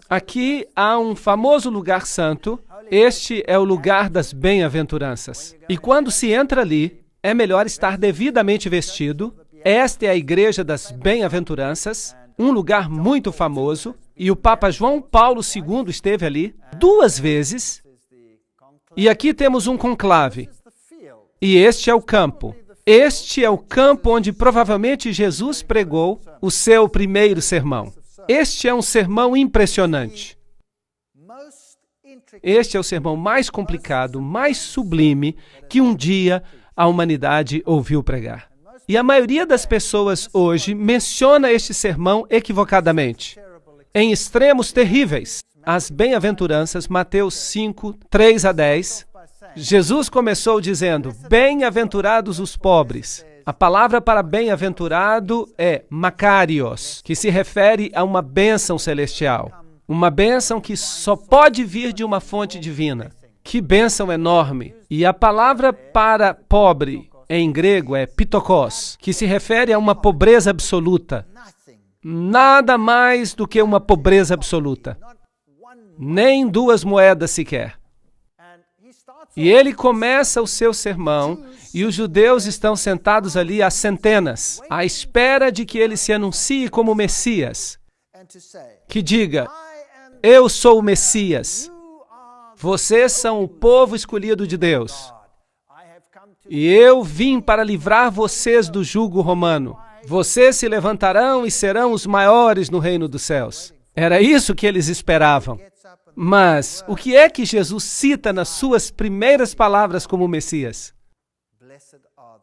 Aqui há um famoso lugar santo. Este é o lugar das bem-aventuranças. E quando se entra ali, é melhor estar devidamente vestido. Esta é a igreja das bem-aventuranças, um lugar muito famoso. E o Papa João Paulo II esteve ali 2 vezes. E aqui temos um conclave. E este é o campo. Este é o campo onde provavelmente Jesus pregou o seu primeiro sermão. Este é um sermão impressionante. Este é o sermão mais complicado, mais sublime que um dia a humanidade ouviu pregar. E a maioria das pessoas hoje menciona este sermão equivocadamente, em extremos terríveis. As bem-aventuranças, Mateus 5, 3 a 10. Jesus começou dizendo, bem-aventurados os pobres. A palavra para bem-aventurado é makarios, que se refere a uma bênção celestial. Uma bênção que só pode vir de uma fonte divina. Que bênção enorme! E a palavra para pobre, em grego, é pitokos, que se refere a uma pobreza absoluta. Nada mais do que uma pobreza absoluta. Nem 2 moedas sequer. E ele começa o seu sermão, e os judeus estão sentados ali há centenas, à espera de que ele se anuncie como Messias. Que diga, eu sou o Messias. Vocês são o povo escolhido de Deus. E eu vim para livrar vocês do jugo romano. Vocês se levantarão e serão os maiores no reino dos céus. Era isso que eles esperavam. Mas o que é que Jesus cita nas suas primeiras palavras como Messias?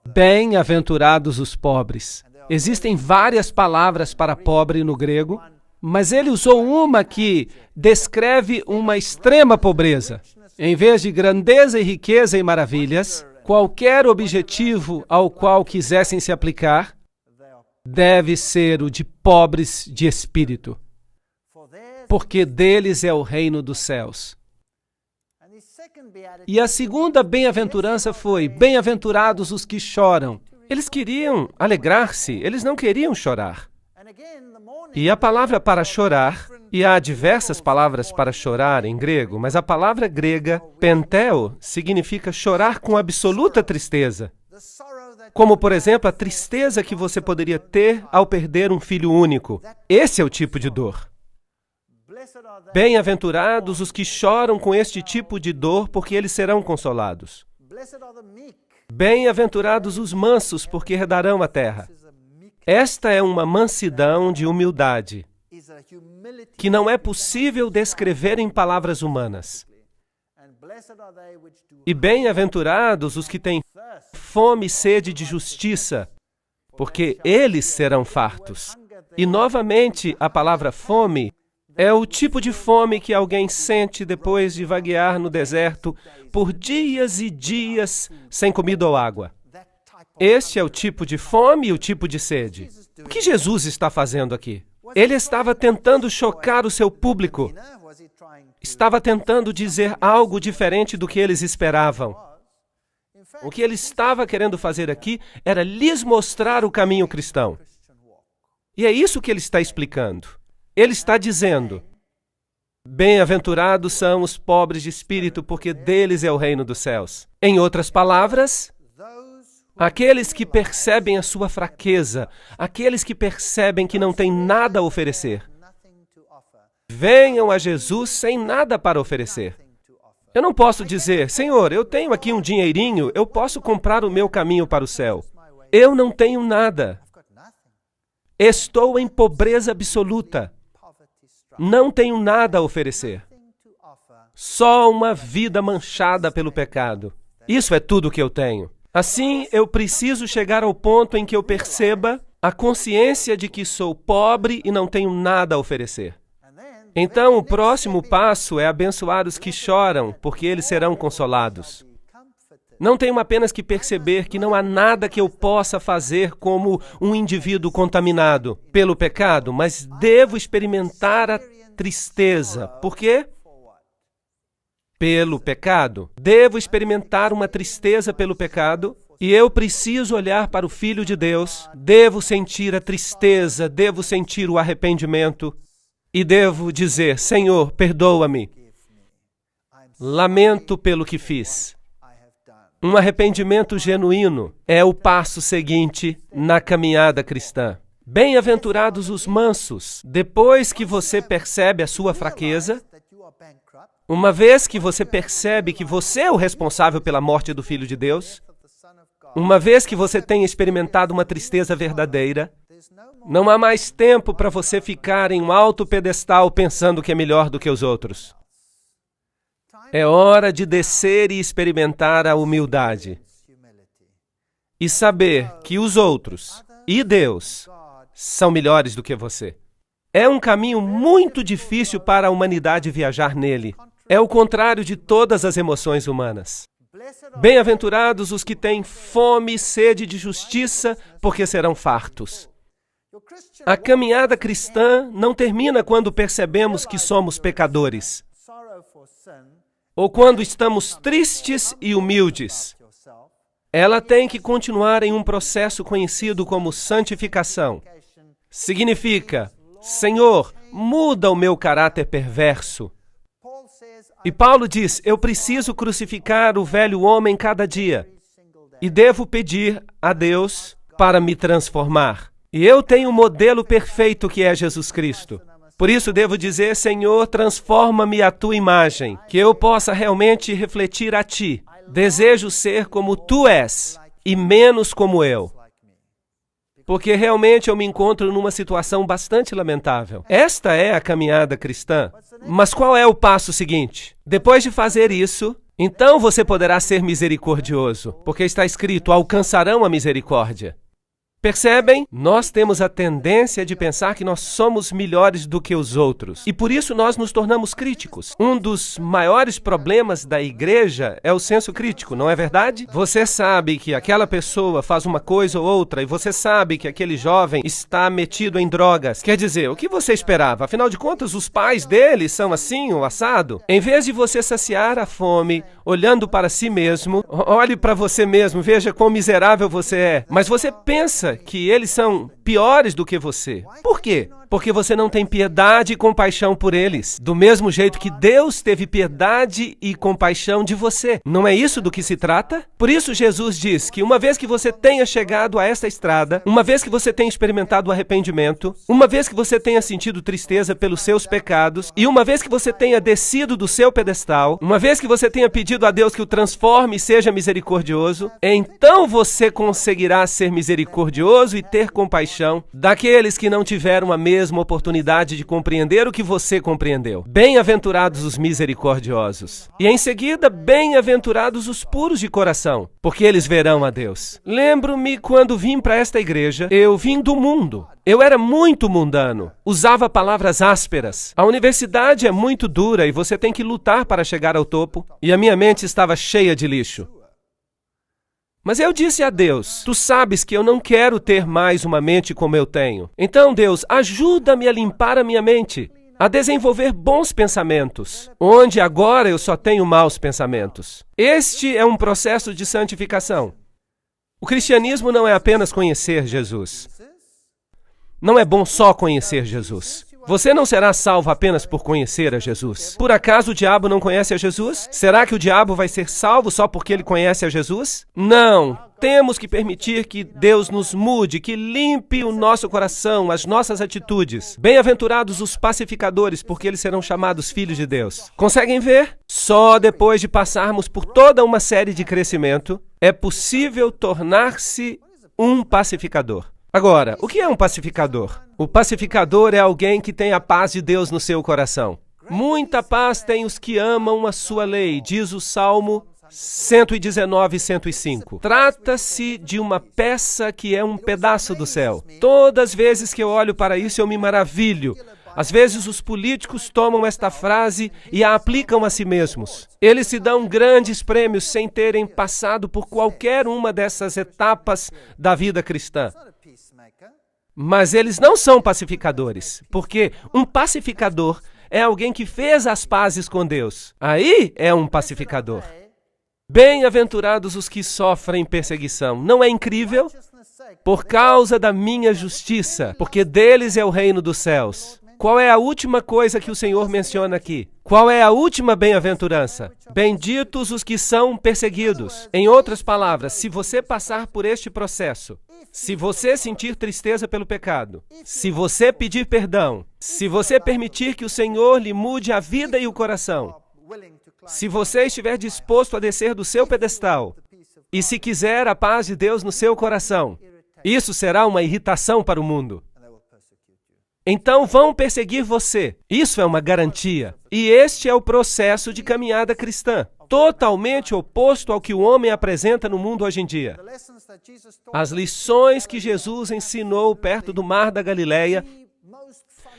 Bem-aventurados os pobres. Existem várias palavras para pobre no grego. Mas ele usou uma que descreve uma extrema pobreza. Em vez de grandeza e riqueza e maravilhas, qualquer objetivo ao qual quisessem se aplicar deve ser o de pobres de espírito, porque deles é o reino dos céus. E a segunda bem-aventurança foi: bem-aventurados os que choram. Eles queriam alegrar-se, eles não queriam chorar. E a palavra para chorar, e há diversas palavras para chorar em grego, mas a palavra grega, penteo, significa chorar com absoluta tristeza. Como, por exemplo, a tristeza que você poderia ter ao perder um filho único. Esse é o tipo de dor. Bem-aventurados os que choram com este tipo de dor, porque eles serão consolados. Bem-aventurados os mansos, porque herdarão a terra. Esta é uma mansidão de humildade, que não é possível descrever em palavras humanas. E bem-aventurados os que têm fome e sede de justiça, porque eles serão fartos. E, novamente, a palavra fome é o tipo de fome que alguém sente depois de vaguear no deserto por dias e dias sem comida ou água. Este é o tipo de fome e o tipo de sede. O que Jesus está fazendo aqui? Ele estava tentando chocar o seu público. Estava tentando dizer algo diferente do que eles esperavam. O que ele estava querendo fazer aqui era lhes mostrar o caminho cristão. E é isso que ele está explicando. Ele está dizendo: bem-aventurados são os pobres de espírito, porque deles é o reino dos céus. Em outras palavras, aqueles que percebem a sua fraqueza, aqueles que percebem que não têm nada a oferecer, venham a Jesus sem nada para oferecer. Eu não posso dizer: Senhor, eu tenho aqui um dinheirinho, eu posso comprar o meu caminho para o céu. Eu não tenho nada. Estou em pobreza absoluta. Não tenho nada a oferecer. Só uma vida manchada pelo pecado. Isso é tudo que eu tenho. Assim, eu preciso chegar ao ponto em que eu perceba a consciência de que sou pobre e não tenho nada a oferecer. Então, o próximo passo é abençoar os que choram, porque eles serão consolados. Não tenho apenas que perceber que não há nada que eu possa fazer como um indivíduo contaminado pelo pecado, mas devo experimentar a tristeza. Por quê? Pelo pecado. Devo experimentar uma tristeza pelo pecado e eu preciso olhar para o Filho de Deus. Devo sentir a tristeza, devo sentir o arrependimento e devo dizer: Senhor, perdoa-me. Lamento pelo que fiz. Um arrependimento genuíno é o passo seguinte na caminhada cristã. Bem-aventurados os mansos. Depois que você percebe a sua fraqueza, uma vez que você percebe que você é o responsável pela morte do Filho de Deus, uma vez que você tem experimentado uma tristeza verdadeira, não há mais tempo para você ficar em um alto pedestal pensando que é melhor do que os outros. É hora de descer e experimentar a humildade. E saber que os outros e Deus são melhores do que você. É um caminho muito difícil para a humanidade viajar nele. É o contrário de todas as emoções humanas. Bem-aventurados os que têm fome e sede de justiça, porque serão fartos. A caminhada cristã não termina quando percebemos que somos pecadores, ou quando estamos tristes e humildes. Ela tem que continuar em um processo conhecido como santificação. Significa: Senhor, muda o meu caráter perverso. E Paulo diz: eu preciso crucificar o velho homem cada dia e devo pedir a Deus para me transformar. E eu tenho um modelo perfeito que é Jesus Cristo. Por isso devo dizer: Senhor, transforma-me à tua imagem, que eu possa realmente refletir a ti. Desejo ser como tu és e menos como eu. Porque realmente eu me encontro numa situação bastante lamentável. Esta é a caminhada cristã. Mas qual é o passo seguinte? Depois de fazer isso, então você poderá ser misericordioso, porque está escrito: alcançarão a misericórdia. Percebem? Nós temos a tendência de pensar que nós somos melhores do que os outros. E por isso nós nos tornamos críticos. Um dos maiores problemas da igreja é o senso crítico, não é verdade? Você sabe que aquela pessoa faz uma coisa ou outra e você sabe que aquele jovem está metido em drogas. Quer dizer, o que você esperava? Afinal de contas, os pais dele são assim ou assado? Em vez de você saciar a fome, olhando para si mesmo, olhe para você mesmo, veja quão miserável você é. Mas você pensa que eles são piores do que você. Por quê? Porque você não tem piedade e compaixão por eles. Do mesmo jeito que Deus teve piedade e compaixão de você. Não é isso do que se trata? Por isso Jesus diz que uma vez que você tenha chegado a esta estrada, uma vez que você tenha experimentado o arrependimento, uma vez que você tenha sentido tristeza pelos seus pecados, e uma vez que você tenha descido do seu pedestal, uma vez que você tenha pedido a Deus que o transforme e seja misericordioso, então você conseguirá ser misericordioso e ter compaixão daqueles que não tiveram a mesma oportunidade de compreender o que você compreendeu. Bem-aventurados os misericordiosos. E em seguida, bem-aventurados os puros de coração, porque eles verão a Deus. Lembro-me quando vim para esta igreja, eu vim do mundo. Eu era muito mundano, usava palavras ásperas. A universidade é muito dura e você tem que lutar para chegar ao topo. E a minha mente estava cheia de lixo. Mas eu disse a Deus, tu sabes que eu não quero ter mais uma mente como eu tenho. Então, Deus, ajuda-me a limpar a minha mente, a desenvolver bons pensamentos, onde agora eu só tenho maus pensamentos. Este é um processo de santificação. O cristianismo não é apenas conhecer Jesus. Não é bom só conhecer Jesus. Você não será salvo apenas por conhecer a Jesus. Por acaso o diabo não conhece a Jesus? Será que o diabo vai ser salvo só porque ele conhece a Jesus? Não. Temos que permitir que Deus nos mude, que limpe o nosso coração, as nossas atitudes. Bem-aventurados os pacificadores, porque eles serão chamados filhos de Deus. Conseguem ver? Só depois de passarmos por toda uma série de crescimento, é possível tornar-se um pacificador. Agora, o que é um pacificador? O pacificador é alguém que tem a paz de Deus no seu coração. Muita paz têm os que amam a sua lei, diz o Salmo 119, 105. Trata-se de uma peça que é um pedaço do céu. Todas as vezes que eu olho para isso, eu me maravilho. Às vezes os políticos tomam esta frase e a aplicam a si mesmos. Eles se dão grandes prêmios sem terem passado por qualquer uma dessas etapas da vida cristã. Mas eles não são pacificadores, porque um pacificador é alguém que fez as pazes com Deus. Aí é um pacificador. Bem-aventurados os que sofrem perseguição. Não é incrível? Por causa da minha justiça, porque deles é o reino dos céus. Qual é a última coisa que o Senhor menciona aqui? Qual é a última bem-aventurança? Benditos os que são perseguidos. Em outras palavras, se você passar por este processo, se você sentir tristeza pelo pecado, se você pedir perdão, se você permitir que o Senhor lhe mude a vida e o coração, se você estiver disposto a descer do seu pedestal, e se quiser a paz de Deus no seu coração, isso será uma irritação para o mundo. Então vão perseguir você. Isso é uma garantia. E este é o processo de caminhada cristã, totalmente oposto ao que o homem apresenta no mundo hoje em dia. As lições que Jesus ensinou perto do Mar da Galileia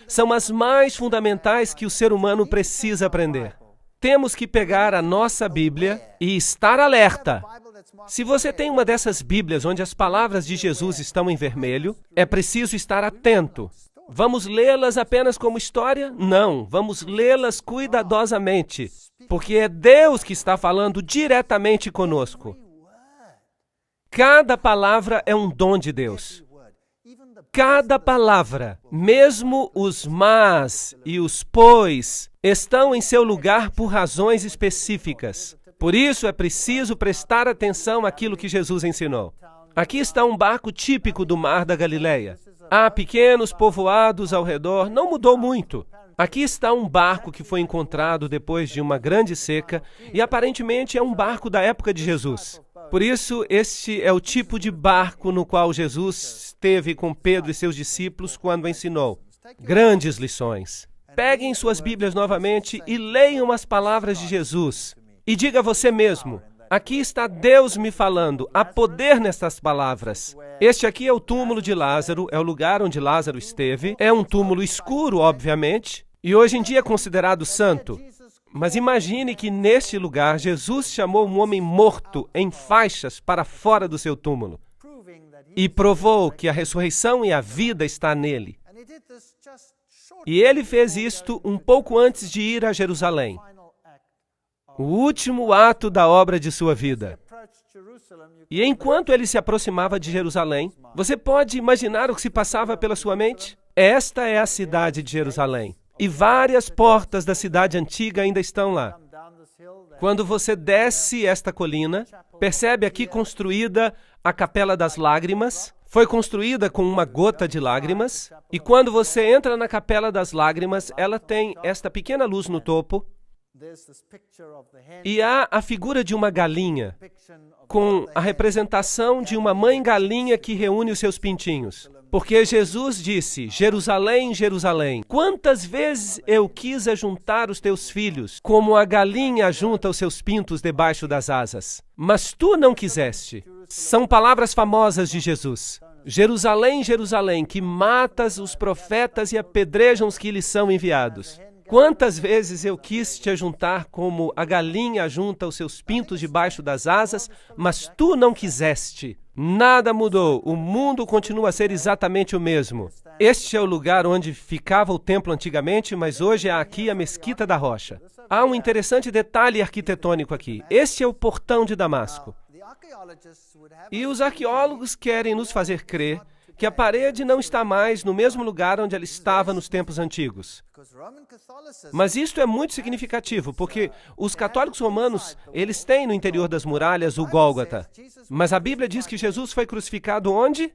são as mais fundamentais que o ser humano precisa aprender. Temos que pegar a nossa Bíblia e estar alerta. Se você tem uma dessas Bíblias onde as palavras de Jesus estão em vermelho, é preciso estar atento. Vamos lê-las apenas como história? Não, vamos lê-las cuidadosamente, porque é Deus que está falando diretamente conosco. Cada palavra é um dom de Deus. Cada palavra, mesmo os mas e os pois, estão em seu lugar por razões específicas. Por isso é preciso prestar atenção àquilo que Jesus ensinou. Aqui está um barco típico do Mar da Galileia. Há pequenos povoados ao redor, não mudou muito. Aqui está um barco que foi encontrado depois de uma grande seca e aparentemente é um barco da época de Jesus. Por isso, este é o tipo de barco no qual Jesus esteve com Pedro e seus discípulos quando ensinou. Grandes lições. Peguem suas Bíblias novamente e leiam as palavras de Jesus. E diga a você mesmo, Aqui está Deus me falando. Há poder nestas palavras. Este aqui é o túmulo de Lázaro, é o lugar onde Lázaro esteve. É um túmulo escuro, obviamente, e hoje em dia é considerado santo. Mas imagine que neste lugar Jesus chamou um homem morto em faixas para fora do seu túmulo e provou que a ressurreição e a vida está nele. E ele fez isto um pouco antes de ir a Jerusalém. O último ato da obra de sua vida. E enquanto ele se aproximava de Jerusalém, você pode imaginar o que se passava pela sua mente? Esta é a cidade de Jerusalém. E várias portas da cidade antiga ainda estão lá. Quando você desce esta colina, percebe aqui construída a Capela das Lágrimas. Foi construída com uma gota de lágrimas. E quando você entra na Capela das Lágrimas, ela tem esta pequena luz no topo. E há a figura de uma galinha, com a representação de uma mãe galinha que reúne os seus pintinhos. Porque Jesus disse, Jerusalém, Jerusalém, quantas vezes eu quis ajuntar os teus filhos, como a galinha ajunta os seus pintos debaixo das asas. Mas tu não quiseste. São palavras famosas de Jesus. Jerusalém, Jerusalém, que matas os profetas e apedrejam os que lhes são enviados. Quantas vezes eu quis te ajuntar como a galinha ajunta os seus pintos debaixo das asas, mas tu não quiseste. Nada mudou, o mundo continua a ser exatamente o mesmo. Este é o lugar onde ficava o templo antigamente, mas hoje há aqui a Mesquita da Rocha. Há um interessante detalhe arquitetônico aqui. Este é o portão de Damasco. E os arqueólogos querem nos fazer crer que a parede não está mais no mesmo lugar onde ela estava nos tempos antigos. Mas isto é muito significativo, porque os católicos romanos, eles têm no interior das muralhas o Gólgota. Mas a Bíblia diz que Jesus foi crucificado onde?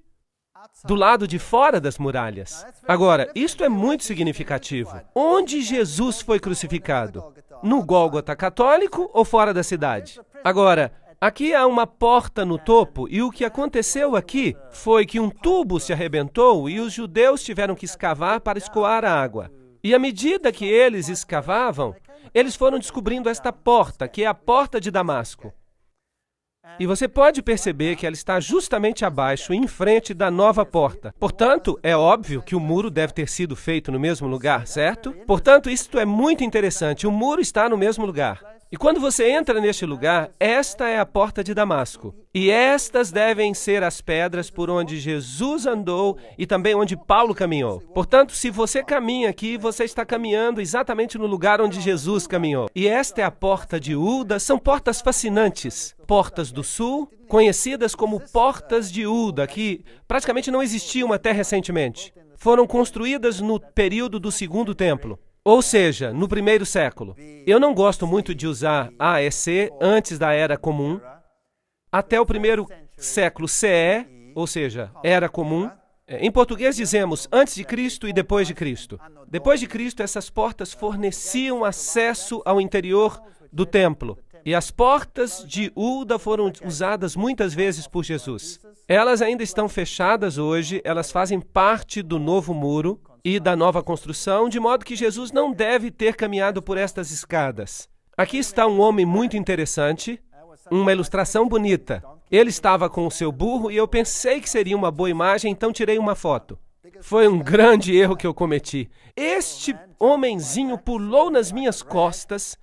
Do lado de fora das muralhas. Agora, isto é muito significativo. Onde Jesus foi crucificado? No Gólgota católico ou fora da cidade? Agora, aqui há uma porta no topo e o que aconteceu aqui foi que um tubo se arrebentou e os judeus tiveram que escavar para escoar a água. E à medida que eles escavavam, eles foram descobrindo esta porta, que é a porta de Damasco. E você pode perceber que ela está justamente abaixo, em frente da nova porta. Portanto, é óbvio que o muro deve ter sido feito no mesmo lugar, certo? Portanto, isto é muito interessante. O muro está no mesmo lugar. E quando você entra neste lugar, esta é a porta de Damasco. E estas devem ser as pedras por onde Jesus andou e também onde Paulo caminhou. Portanto, se você caminha aqui, você está caminhando exatamente no lugar onde Jesus caminhou. E esta é a porta de Ulda. São portas fascinantes. Portas do Sul, conhecidas como Portas de Ulda, que praticamente não existiam até recentemente. Foram construídas no período do Segundo Templo. Ou seja, no primeiro século. Eu não gosto muito de usar AEC antes da Era Comum. Até o primeiro século CE, ou seja, Era Comum. Em português dizemos antes de Cristo e depois de Cristo. Depois de Cristo, essas portas forneciam acesso ao interior do templo. E as portas de Ulda foram usadas muitas vezes por Jesus. Elas ainda estão fechadas hoje, elas fazem parte do novo muro e da nova construção, de modo que Jesus não deve ter caminhado por estas escadas. Aqui está um homem muito interessante, uma ilustração bonita. Ele estava com o seu burro e eu pensei que seria uma boa imagem, então tirei uma foto. Foi um grande erro que eu cometi. Este homenzinho pulou nas minhas costas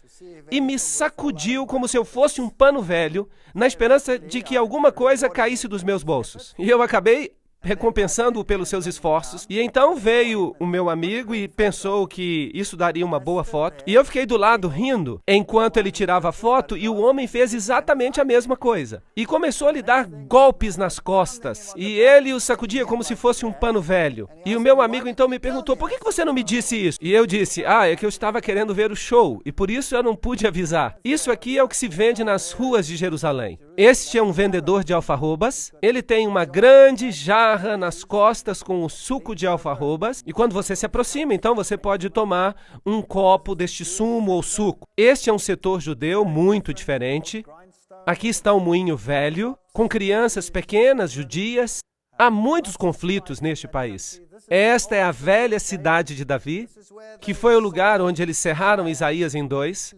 e me sacudiu como se eu fosse um pano velho, na esperança de que alguma coisa caísse dos meus bolsos. E eu acabei recompensando-o pelos seus esforços. E então veio o meu amigo e pensou que isso daria uma boa foto. E eu fiquei do lado rindo, enquanto ele tirava a foto, e o homem fez exatamente a mesma coisa. E começou a lhe dar golpes nas costas. E ele o sacudia como se fosse um pano velho. E o meu amigo então me perguntou, por que você não me disse isso? E eu disse, é que eu estava querendo ver o show, e por isso eu não pude avisar. Isso aqui é o que se vende nas ruas de Jerusalém. Este é um vendedor de alfarrobas. Ele tem uma grande jarra nas costas com o suco de alfarrobas, e quando você se aproxima, então você pode tomar um copo deste sumo ou suco. Este é um setor judeu muito diferente. Aqui está um moinho velho, com crianças pequenas, judias. Há muitos conflitos neste país. Esta é a velha cidade de Davi, que foi o lugar onde eles cerraram Isaías em 2.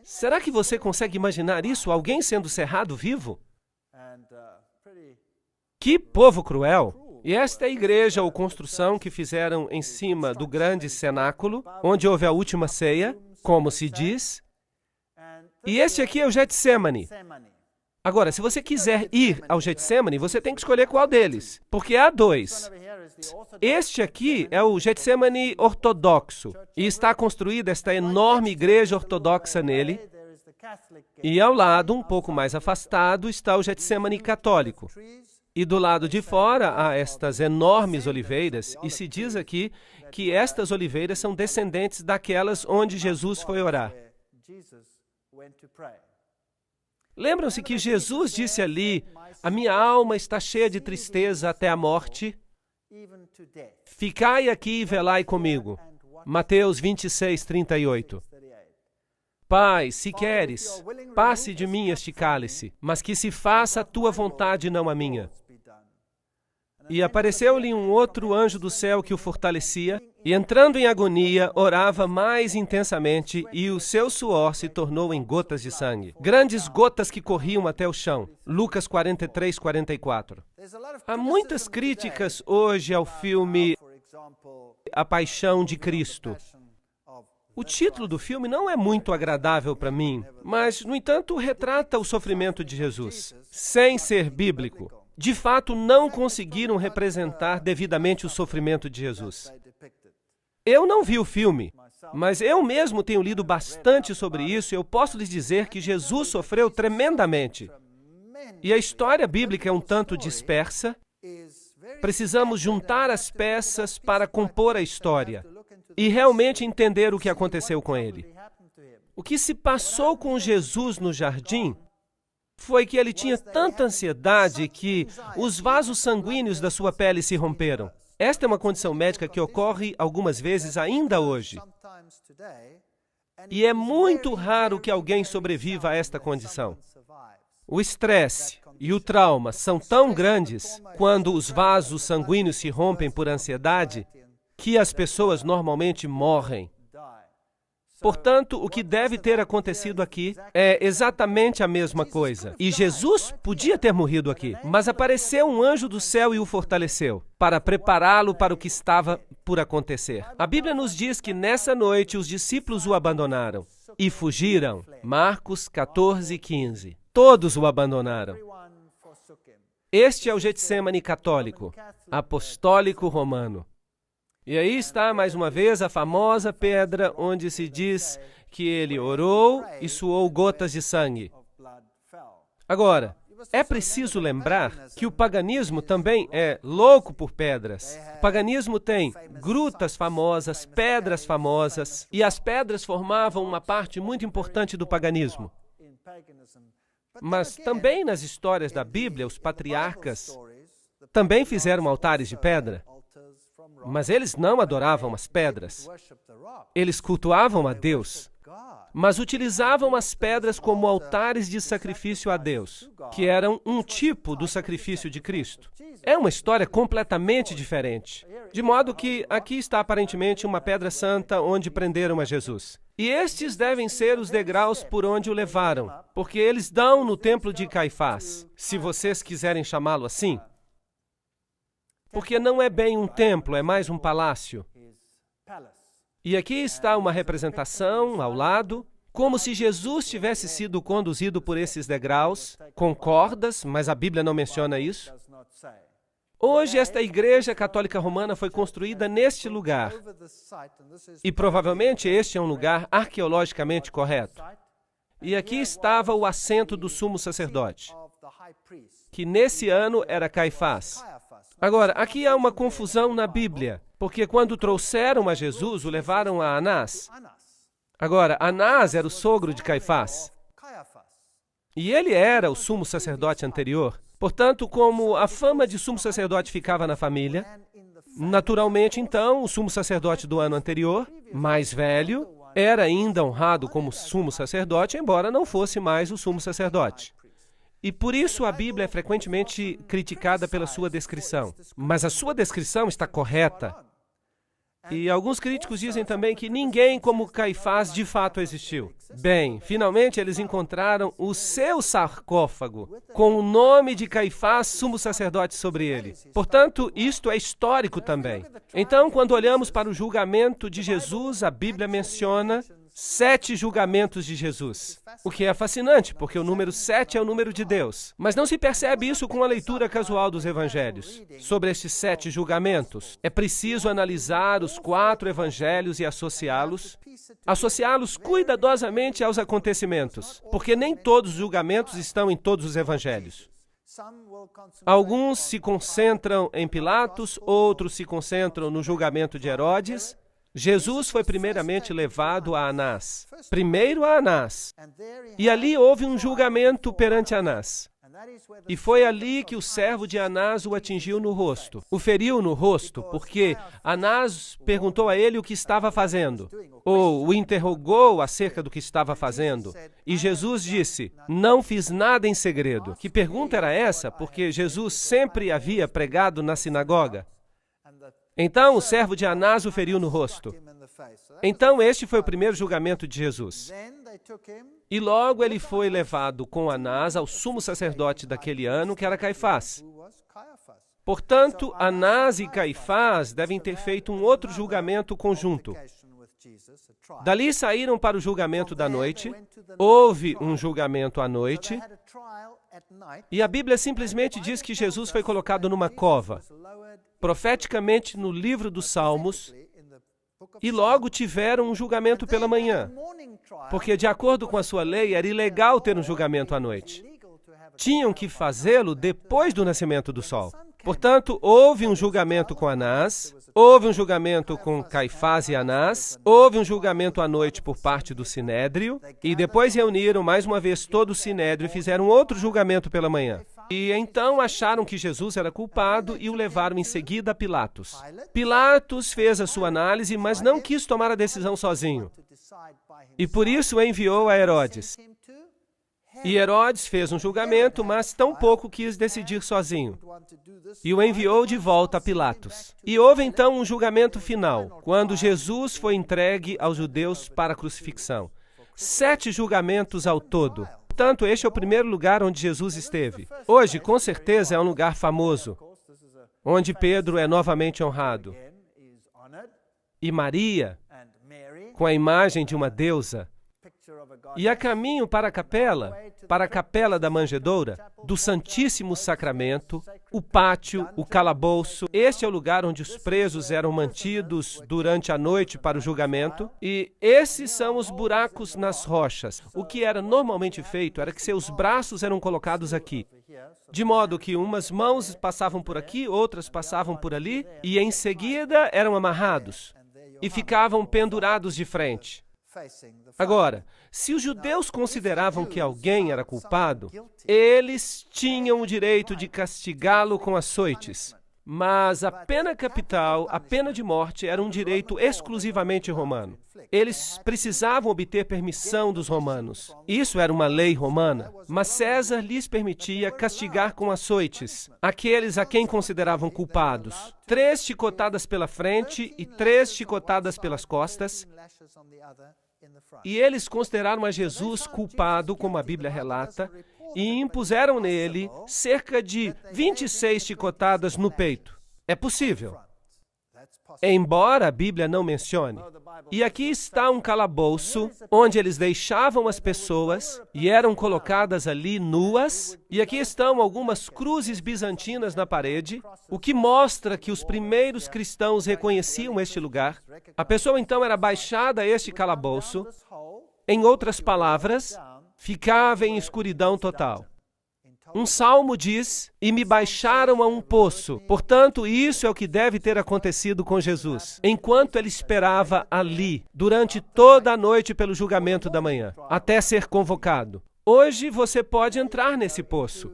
Será que você consegue imaginar isso? Alguém sendo cerrado vivo? Que povo cruel! E esta é a igreja ou construção que fizeram em cima do grande cenáculo, onde houve a última ceia, como se diz. E este aqui é o Getsemane. Agora, se você quiser ir ao Getsemane, você tem que escolher qual deles, porque há dois. Este aqui é o Getsemane ortodoxo, e está construída esta enorme igreja ortodoxa nele. E ao lado, um pouco mais afastado, está o Getsemane católico. E do lado de fora há estas enormes oliveiras, e se diz aqui que estas oliveiras são descendentes daquelas onde Jesus foi orar. Lembram-se que Jesus disse ali, a minha alma está cheia de tristeza até a morte. Ficai aqui e velai comigo. Mateus 26, 38. Pai, se queres, passe de mim este cálice, mas que se faça a tua vontade, não a minha. E apareceu-lhe um outro anjo do céu que o fortalecia, e entrando em agonia, orava mais intensamente, e o seu suor se tornou em gotas de sangue. Grandes gotas que corriam até o chão. Lucas 43, 44. Há muitas críticas hoje ao filme A Paixão de Cristo. O título do filme não é muito agradável para mim, mas, no entanto, retrata o sofrimento de Jesus, sem ser bíblico. De fato, não conseguiram representar devidamente o sofrimento de Jesus. Eu não vi o filme, mas eu mesmo tenho lido bastante sobre isso e eu posso lhes dizer que Jesus sofreu tremendamente. E a história bíblica é um tanto dispersa. Precisamos juntar as peças para compor a história e realmente entender o que aconteceu com ele. O que se passou com Jesus no jardim foi que ele tinha tanta ansiedade que os vasos sanguíneos da sua pele se romperam. Esta é uma condição médica que ocorre algumas vezes ainda hoje. E é muito raro que alguém sobreviva a esta condição. O estresse e o trauma são tão grandes quando os vasos sanguíneos se rompem por ansiedade que as pessoas normalmente morrem. Portanto, o que deve ter acontecido aqui é exatamente a mesma coisa. E Jesus podia ter morrido aqui, mas apareceu um anjo do céu e o fortaleceu, para prepará-lo para o que estava por acontecer. A Bíblia nos diz que nessa noite os discípulos o abandonaram e fugiram. Marcos 14, 15. Todos o abandonaram. Este é o Getsemane católico, apostólico romano. E aí está, mais uma vez, a famosa pedra onde se diz que ele orou e suou gotas de sangue. Agora, é preciso lembrar que o paganismo também é louco por pedras. O paganismo tem grutas famosas, pedras famosas, e as pedras formavam uma parte muito importante do paganismo. Mas também nas histórias da Bíblia, os patriarcas também fizeram altares de pedra. Mas eles não adoravam as pedras. Eles cultuavam a Deus, mas utilizavam as pedras como altares de sacrifício a Deus, que eram um tipo do sacrifício de Cristo. É uma história completamente diferente. De modo que aqui está aparentemente uma pedra santa onde prenderam a Jesus. E estes devem ser os degraus por onde o levaram, porque eles dão no templo de Caifás, se vocês quiserem chamá-lo assim. Porque não é bem um templo, é mais um palácio. E aqui está uma representação ao lado, como se Jesus tivesse sido conduzido por esses degraus, com cordas, mas a Bíblia não menciona isso. Hoje, esta igreja católica romana foi construída neste lugar. E provavelmente este é um lugar arqueologicamente correto. E aqui estava o assento do sumo sacerdote, que nesse ano era Caifás. Agora, aqui há uma confusão na Bíblia, porque quando trouxeram a Jesus, o levaram a Anás. Agora, Anás era o sogro de Caifás. E ele era o sumo sacerdote anterior. Portanto, como a fama de sumo sacerdote ficava na família, naturalmente, então, o sumo sacerdote do ano anterior, mais velho, era ainda honrado como sumo sacerdote, embora não fosse mais o sumo sacerdote. E por isso a Bíblia é frequentemente criticada pela sua descrição. Mas a sua descrição está correta. E alguns críticos dizem também que ninguém como Caifás de fato existiu. Bem, finalmente eles encontraram o seu sarcófago, com o nome de Caifás, sumo sacerdote, sobre ele. Portanto, isto é histórico também. Então, quando olhamos para o julgamento de Jesus, a Bíblia menciona 7 julgamentos de Jesus. O que é fascinante, porque o número 7 é o número de Deus. Mas não se percebe isso com a leitura casual dos evangelhos. Sobre estes 7 julgamentos, é preciso analisar os 4 evangelhos e associá-los cuidadosamente aos acontecimentos, porque nem todos os julgamentos estão em todos os evangelhos. Alguns se concentram em Pilatos, outros se concentram no julgamento de Herodes. Jesus foi primeiramente levado a Anás. Primeiro a Anás. E ali houve um julgamento perante Anás. E foi ali que o servo de Anás o atingiu no rosto. O feriu no rosto, porque Anás perguntou a ele o que estava fazendo, ou o interrogou acerca do que estava fazendo. E Jesus disse, não fiz nada em segredo. Que pergunta era essa? Porque Jesus sempre havia pregado na sinagoga. Então, o servo de Anás o feriu no rosto. Então, este foi o primeiro julgamento de Jesus. E logo ele foi levado com Anás ao sumo sacerdote daquele ano, que era Caifás. Portanto, Anás e Caifás devem ter feito um outro julgamento conjunto. Dali saíram para o julgamento da noite. Houve um julgamento à noite. E a Bíblia simplesmente diz que Jesus foi colocado numa cova, profeticamente no livro dos Salmos, e logo tiveram um julgamento pela manhã, porque de acordo com a sua lei era ilegal ter um julgamento à noite. Tinham que fazê-lo depois do nascimento do sol. Portanto, houve um julgamento com Anás, houve um julgamento com Caifás e Anás, houve um julgamento à noite por parte do Sinédrio, e depois reuniram mais uma vez todo o Sinédrio e fizeram outro julgamento pela manhã. E então acharam que Jesus era culpado e o levaram em seguida a Pilatos. Pilatos fez a sua análise, mas não quis tomar a decisão sozinho. E por isso o enviou a Herodes. E Herodes fez um julgamento, mas tampouco quis decidir sozinho. E o enviou de volta a Pilatos. E houve então um julgamento final, quando Jesus foi entregue aos judeus para a crucifixão. 7 julgamentos ao todo. Portanto, este é o primeiro lugar onde Jesus esteve. Hoje, com certeza, é um lugar famoso, onde Pedro é novamente honrado. E Maria, com a imagem de uma deusa. E a caminho para a capela da manjedoura, do Santíssimo Sacramento, o pátio, o calabouço. Este é o lugar onde os presos eram mantidos durante a noite para o julgamento. E esses são os buracos nas rochas. O que era normalmente feito era que seus braços eram colocados aqui, de modo que umas mãos passavam por aqui, outras passavam por ali, e em seguida eram amarrados e ficavam pendurados de frente. Agora, se os judeus consideravam que alguém era culpado, eles tinham o direito de castigá-lo com açoites. Mas a pena capital, a pena de morte, era um direito exclusivamente romano. Eles precisavam obter permissão dos romanos. Isso era uma lei romana. Mas César lhes permitia castigar com açoites aqueles a quem consideravam culpados. 3 chicotadas pela frente e 3 chicotadas pelas costas. E eles consideraram a Jesus culpado, como a Bíblia relata, e impuseram nele cerca de 26 chicotadas no peito. É possível, embora a Bíblia não mencione. E aqui está um calabouço, onde eles deixavam as pessoas e eram colocadas ali nuas. E aqui estão algumas cruzes bizantinas na parede, o que mostra que os primeiros cristãos reconheciam este lugar. A pessoa então era baixada a este calabouço. Em outras palavras, ficava em escuridão total. Um salmo diz, e me baixaram a um poço. Portanto, isso é o que deve ter acontecido com Jesus, enquanto ele esperava ali, durante toda a noite pelo julgamento da manhã, até ser convocado. Hoje você pode entrar nesse poço.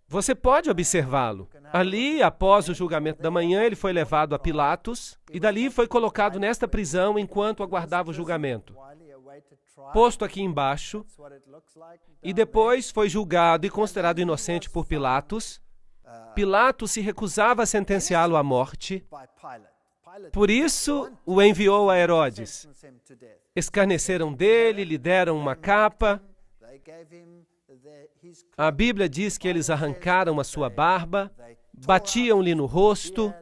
Você pode observá-lo. Ali, após o julgamento da manhã, ele foi levado a Pilatos, e dali foi colocado nesta prisão enquanto aguardava o julgamento. Posto aqui embaixo, e depois foi julgado e considerado inocente por Pilatos. Pilatos se recusava a sentenciá-lo à morte. Por isso, o enviou a Herodes. Escarneceram dele, lhe deram uma capa. A Bíblia diz que eles arrancaram a sua barba, batiam-lhe no rosto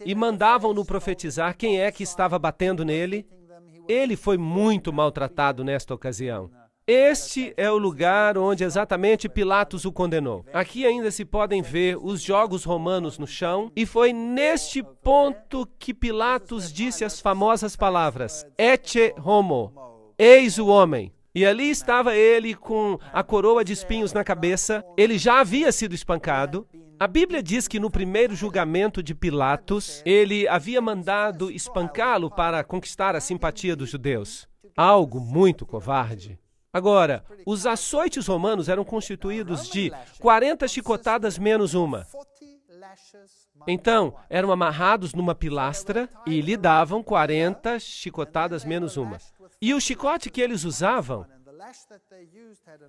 e mandavam-no profetizar quem é que estava batendo nele. Ele foi muito maltratado nesta ocasião. Este é o lugar onde exatamente Pilatos o condenou. Aqui ainda se podem ver os jogos romanos no chão, e foi neste ponto que Pilatos disse as famosas palavras, Ecce homo, eis o homem. E ali estava ele com a coroa de espinhos na cabeça, ele já havia sido espancado. A Bíblia diz que no primeiro julgamento de Pilatos, ele havia mandado espancá-lo para conquistar a simpatia dos judeus. Algo muito covarde. Agora, os açoites romanos eram constituídos de 40 chicotadas menos uma. Então, eram amarrados numa pilastra e lhe davam 40 chicotadas menos uma. E o chicote que eles usavam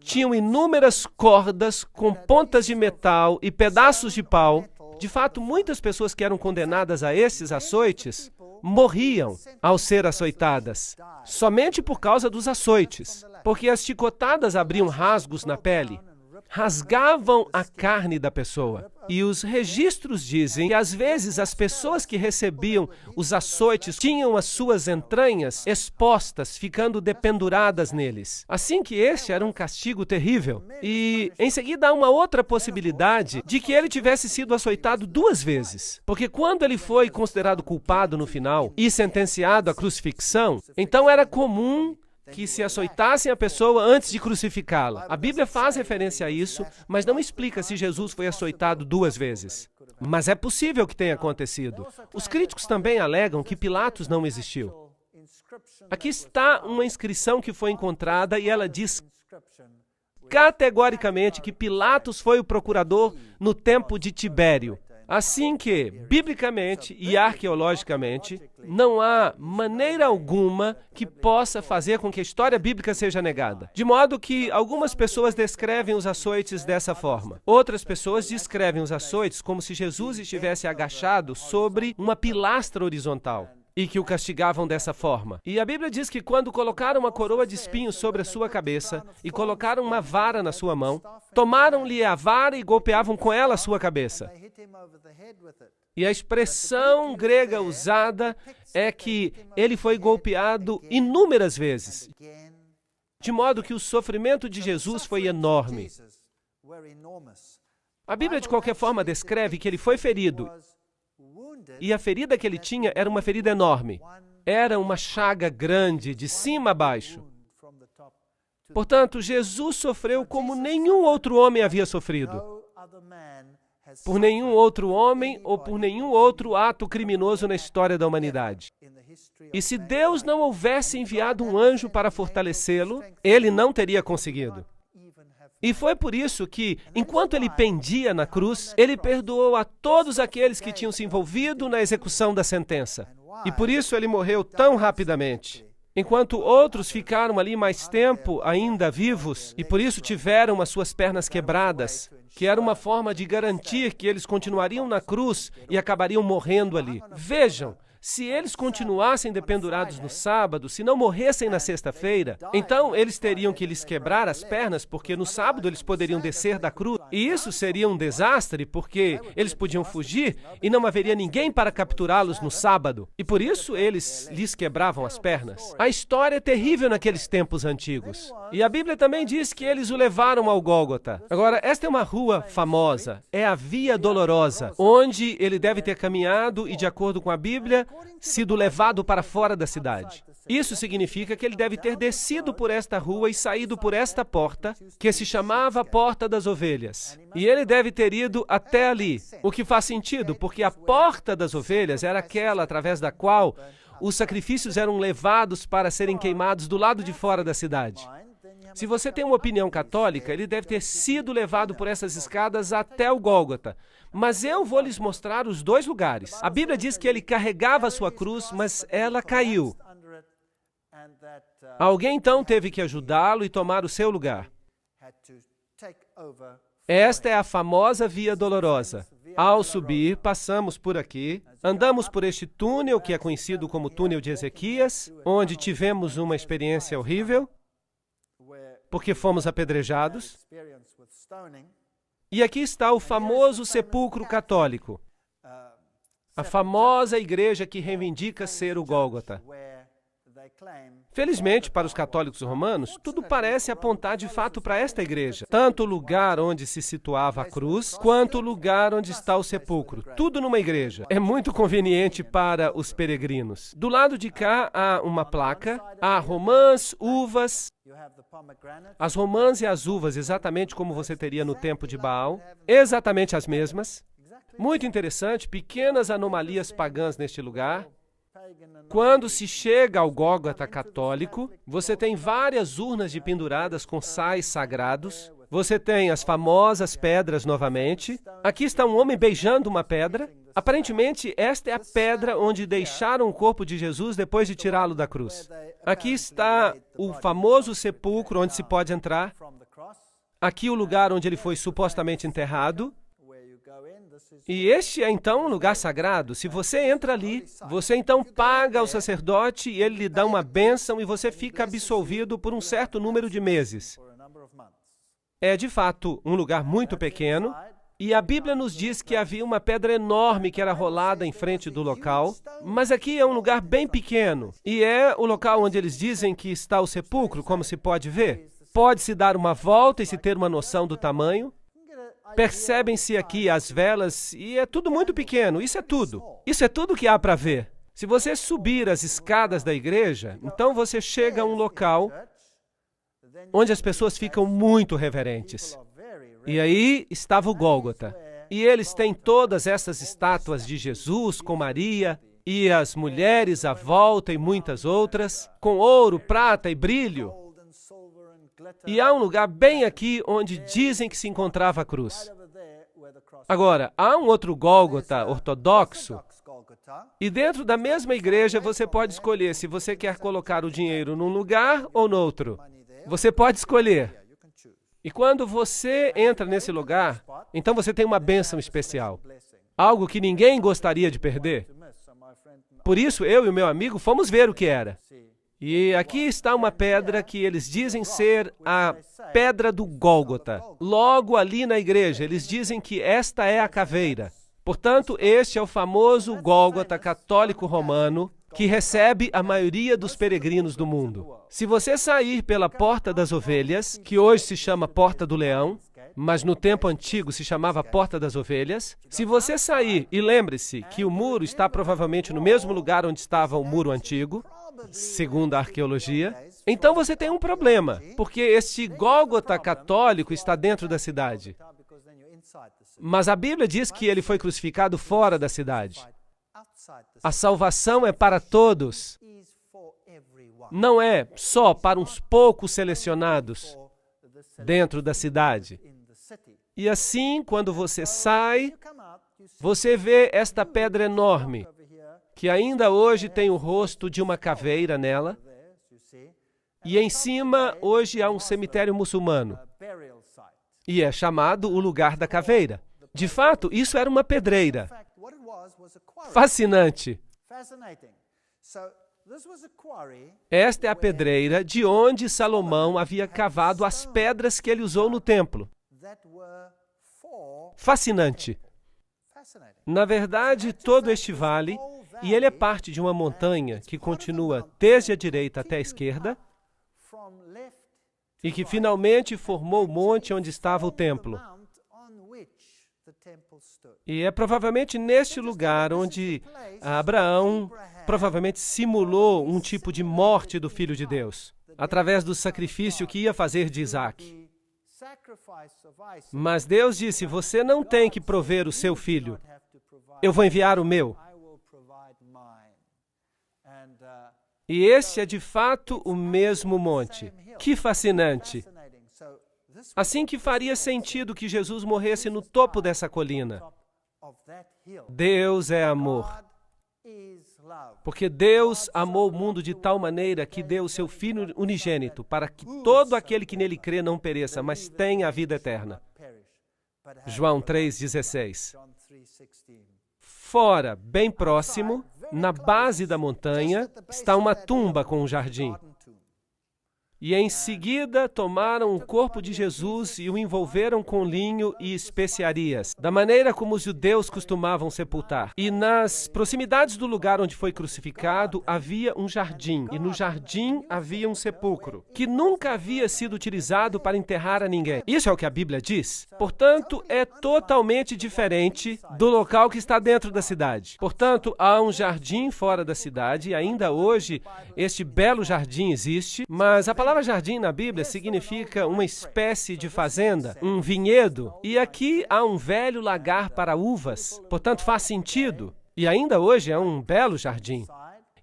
tinham inúmeras cordas com pontas de metal e pedaços de pau. De fato, muitas pessoas que eram condenadas a esses açoites morriam ao ser açoitadas, somente por causa dos açoites, porque as chicotadas abriam rasgos na pele, rasgavam a carne da pessoa. E os registros dizem que, às vezes, as pessoas que recebiam os açoites tinham as suas entranhas expostas, ficando dependuradas neles. Assim que este era um castigo terrível. E, em seguida, há uma outra possibilidade de que ele tivesse sido açoitado 2 vezes. Porque quando ele foi considerado culpado no final e sentenciado à crucifixão, então era comum que se açoitassem a pessoa antes de crucificá-la. A Bíblia faz referência a isso, mas não explica se Jesus foi açoitado 2 vezes. Mas é possível que tenha acontecido. Os críticos também alegam que Pilatos não existiu. Aqui está uma inscrição que foi encontrada e ela diz categoricamente que Pilatos foi o procurador no tempo de Tibério. Assim que, biblicamente e arqueologicamente, não há maneira alguma que possa fazer com que a história bíblica seja negada. De modo que algumas pessoas descrevem os açoites dessa forma. Outras pessoas descrevem os açoites como se Jesus estivesse agachado sobre uma pilastra horizontal e que o castigavam dessa forma. E a Bíblia diz que quando colocaram uma coroa de espinhos sobre a sua cabeça e colocaram uma vara na sua mão, tomaram-lhe a vara e golpeavam com ela a sua cabeça. E a expressão grega usada é que ele foi golpeado inúmeras vezes, de modo que o sofrimento de Jesus foi enorme. A Bíblia, de qualquer forma, descreve que ele foi ferido, e a ferida que ele tinha era uma ferida enorme. Era uma chaga grande, de cima a baixo. Portanto, Jesus sofreu como nenhum outro homem havia sofrido. Por nenhum outro homem ou por nenhum outro ato criminoso na história da humanidade. E se Deus não houvesse enviado um anjo para fortalecê-lo, ele não teria conseguido. E foi por isso que, enquanto ele pendia na cruz, ele perdoou a todos aqueles que tinham se envolvido na execução da sentença. E por isso ele morreu tão rapidamente. Enquanto outros ficaram ali mais tempo ainda vivos, e por isso tiveram as suas pernas quebradas, que era uma forma de garantir que eles continuariam na cruz e acabariam morrendo ali. Vejam, se eles continuassem dependurados no sábado, se não morressem na sexta-feira, então eles teriam que lhes quebrar as pernas, porque no sábado eles poderiam descer da cruz. E isso seria um desastre, porque eles podiam fugir e não haveria ninguém para capturá-los no sábado. E por isso eles lhes quebravam as pernas. A história é terrível naqueles tempos antigos. E a Bíblia também diz que eles o levaram ao Gólgota. Agora, esta é uma rua famosa, é a Via Dolorosa, onde ele deve ter caminhado e, de acordo com a Bíblia, sido levado para fora da cidade. Isso significa que ele deve ter descido por esta rua e saído por esta porta, que se chamava Porta das Ovelhas. E ele deve ter ido até ali, o que faz sentido, porque a Porta das Ovelhas era aquela através da qual os sacrifícios eram levados para serem queimados do lado de fora da cidade. Se você tem uma opinião católica, ele deve ter sido levado por essas escadas até o Gólgota. Mas eu vou lhes mostrar os 2 lugares. A Bíblia diz que ele carregava a sua cruz, mas ela caiu. Alguém então teve que ajudá-lo e tomar o seu lugar. Esta é a famosa Via Dolorosa. Ao subir, passamos por aqui, andamos por este túnel que é conhecido como túnel de Ezequias, onde tivemos uma experiência horrível, porque fomos apedrejados. E aqui está o famoso sepulcro católico, a famosa igreja que reivindica ser o Gólgota. Felizmente, para os católicos romanos, tudo parece apontar de fato para esta igreja. Tanto o lugar onde se situava a cruz, quanto o lugar onde está o sepulcro. Tudo numa igreja. É muito conveniente para os peregrinos. Do lado de cá há uma placa, há romãs, uvas. As romãs e as uvas, exatamente como você teria no tempo de Baal. Exatamente as mesmas. Muito interessante, pequenas anomalias pagãs neste lugar. Quando se chega ao Gólgota católico, você tem várias urnas de penduradas com sais sagrados. Você tem as famosas pedras novamente. Aqui está um homem beijando uma pedra. Aparentemente, esta é a pedra onde deixaram o corpo de Jesus depois de tirá-lo da cruz. Aqui está o famoso sepulcro onde se pode entrar. Aqui o lugar onde ele foi supostamente enterrado. E este é então um lugar sagrado. Se você entra ali, você então paga ao sacerdote e ele lhe dá uma bênção e você fica absolvido por um certo número de meses. É de fato um lugar muito pequeno e a Bíblia nos diz que havia uma pedra enorme que era rolada em frente do local, mas aqui é um lugar bem pequeno e é o local onde eles dizem que está o sepulcro, como se pode ver. Pode-se dar uma volta e se ter uma noção do tamanho. Percebem-se aqui as velas e é tudo muito pequeno, isso é tudo. Isso é tudo que há para ver. Se você subir as escadas da igreja, então você chega a um local onde as pessoas ficam muito reverentes. E aí estava o Gólgota. E eles têm todas essas estátuas de Jesus com Maria e as mulheres à volta e muitas outras, com ouro, prata e brilho. E há um lugar bem aqui onde dizem que se encontrava a cruz. Agora, há um outro Gólgota ortodoxo, e dentro da mesma igreja você pode escolher se você quer colocar o dinheiro num lugar ou no outro. Você pode escolher. E quando você entra nesse lugar, então você tem uma bênção especial. Algo que ninguém gostaria de perder. Por isso, eu e o meu amigo fomos ver o que era. E aqui está uma pedra que eles dizem ser a pedra do Gólgota. Logo ali na igreja, eles dizem que esta é a caveira. Portanto, este é o famoso Gólgota católico romano que recebe a maioria dos peregrinos do mundo. Se você sair pela Porta das Ovelhas, que hoje se chama Porta do Leão, mas no tempo antigo se chamava Porta das Ovelhas, se você sair, e lembre-se que o muro está provavelmente no mesmo lugar onde estava o muro antigo, segundo a arqueologia, então você tem um problema, porque este Gólgota católico está dentro da cidade. Mas a Bíblia diz que ele foi crucificado fora da cidade. A salvação é para todos. Não é só para uns poucos selecionados dentro da cidade. E assim, quando você sai, você vê esta pedra enorme, que ainda hoje tem o rosto de uma caveira nela, e em cima hoje há um cemitério muçulmano, e é chamado o lugar da caveira. De fato, isso era uma pedreira. Fascinante. Esta é a pedreira de onde Salomão havia cavado as pedras que ele usou no templo. Fascinante. Na verdade, todo este vale, e ele é parte de uma montanha que continua desde a direita até a esquerda, e que finalmente formou o monte onde estava o templo. E é provavelmente neste lugar onde Abraão provavelmente simulou um tipo de morte do Filho de Deus, através do sacrifício que ia fazer de Isaac. Mas Deus disse, você não tem que prover o seu filho, eu vou enviar o meu. E este é de fato o mesmo monte. Que fascinante! Assim que faria sentido que Jesus morresse no topo dessa colina. Deus é amor. Porque Deus amou o mundo de tal maneira que deu o seu Filho unigênito para que todo aquele que nele crê não pereça, mas tenha a vida eterna. João 3,16. Fora, bem próximo, na base da montanha, está uma tumba com um jardim. E em seguida tomaram o corpo de Jesus e o envolveram com linho e especiarias, da maneira como os judeus costumavam sepultar. E nas proximidades do lugar onde foi crucificado havia um jardim, e no jardim havia um sepulcro, que nunca havia sido utilizado para enterrar a ninguém. Isso é o que a Bíblia diz. Portanto, é totalmente diferente do local que está dentro da cidade. Portanto, há um jardim fora da cidade, e ainda hoje este belo jardim existe, mas a palavra jardim na Bíblia significa uma espécie de fazenda, um vinhedo, e aqui há um velho lagar para uvas, portanto faz sentido, e ainda hoje é um belo jardim.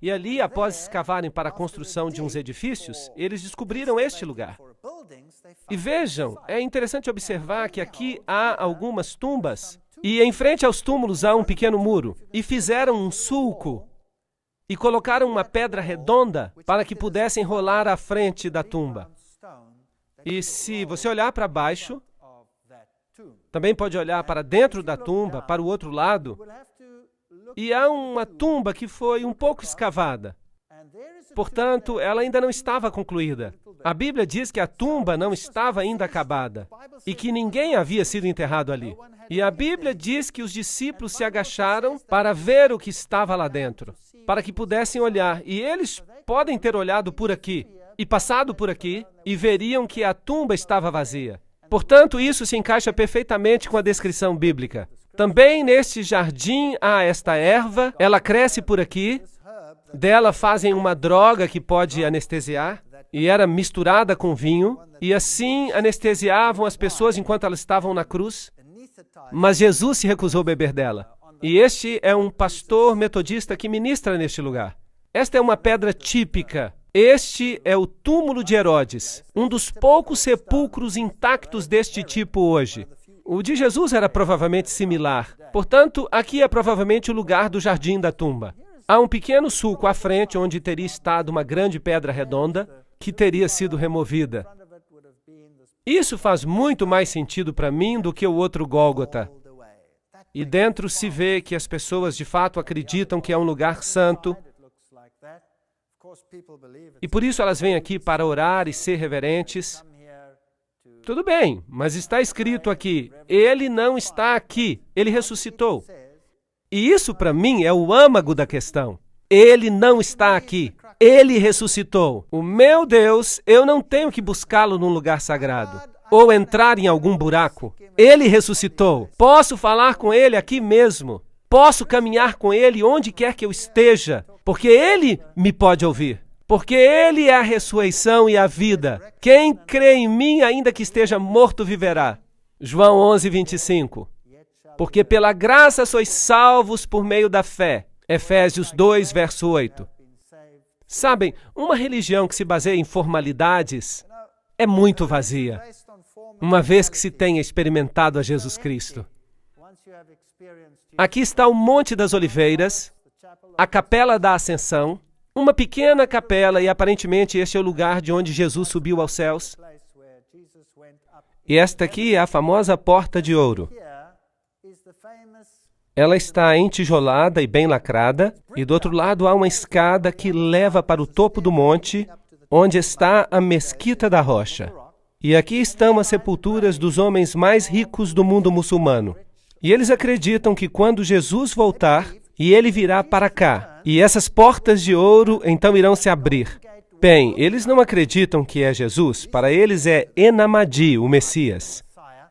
E ali, após escavarem para a construção de uns edifícios, eles descobriram este lugar. E vejam, é interessante observar que aqui há algumas tumbas, e em frente aos túmulos há um pequeno muro, e fizeram um sulco, e colocaram uma pedra redonda para que pudessem rolar à frente da tumba. E se você olhar para baixo, também pode olhar para dentro da tumba, para o outro lado, e há uma tumba que foi um pouco escavada. Portanto, ela ainda não estava concluída. A Bíblia diz que a tumba não estava ainda acabada e que ninguém havia sido enterrado ali. E a Bíblia diz que os discípulos se agacharam para ver o que estava lá dentro, para que pudessem olhar. E eles podem ter olhado por aqui e passado por aqui e veriam que a tumba estava vazia. Portanto, isso se encaixa perfeitamente com a descrição bíblica. Também neste jardim há esta erva, ela cresce por aqui, dela fazem uma droga que pode anestesiar, e era misturada com vinho, e assim anestesiavam as pessoas enquanto elas estavam na cruz, mas Jesus se recusou a beber dela. E este é um pastor metodista que ministra neste lugar. Esta é uma pedra típica. Este é o túmulo de Herodes, um dos poucos sepulcros intactos deste tipo hoje. O de Jesus era provavelmente similar. Portanto, aqui é provavelmente o lugar do jardim da tumba. Há um pequeno sulco à frente onde teria estado uma grande pedra redonda que teria sido removida. Isso faz muito mais sentido para mim do que o outro Gólgota. E dentro se vê que as pessoas de fato acreditam que é um lugar santo. E por isso elas vêm aqui para orar e ser reverentes. Tudo bem, mas está escrito aqui, ele não está aqui, ele ressuscitou. E isso para mim é o âmago da questão. Ele não está aqui, ele ressuscitou. O meu Deus, eu não tenho que buscá-lo num lugar sagrado ou entrar em algum buraco. Ele ressuscitou. Posso falar com ele aqui mesmo. Posso caminhar com ele onde quer que eu esteja, porque ele me pode ouvir. Porque ele é a ressurreição e a vida. Quem crê em mim, ainda que esteja morto, viverá. João 11, 25. Porque pela graça sois salvos por meio da fé. Efésios 2, verso 8. Sabem, uma religião que se baseia em formalidades é muito vazia, uma vez que se tenha experimentado a Jesus Cristo. Aqui está o Monte das Oliveiras, a Capela da Ascensão, uma pequena capela, e aparentemente este é o lugar de onde Jesus subiu aos céus. E esta aqui é a famosa Porta de Ouro. Ela está entijolada e bem lacrada, e do outro lado há uma escada que leva para o topo do monte, onde está a Mesquita da Rocha. E aqui estão as sepulturas dos homens mais ricos do mundo muçulmano. E eles acreditam que quando Jesus voltar, e ele virá para cá, e essas portas de ouro então irão se abrir. Bem, eles não acreditam que é Jesus, para eles é Enamadi, o Messias.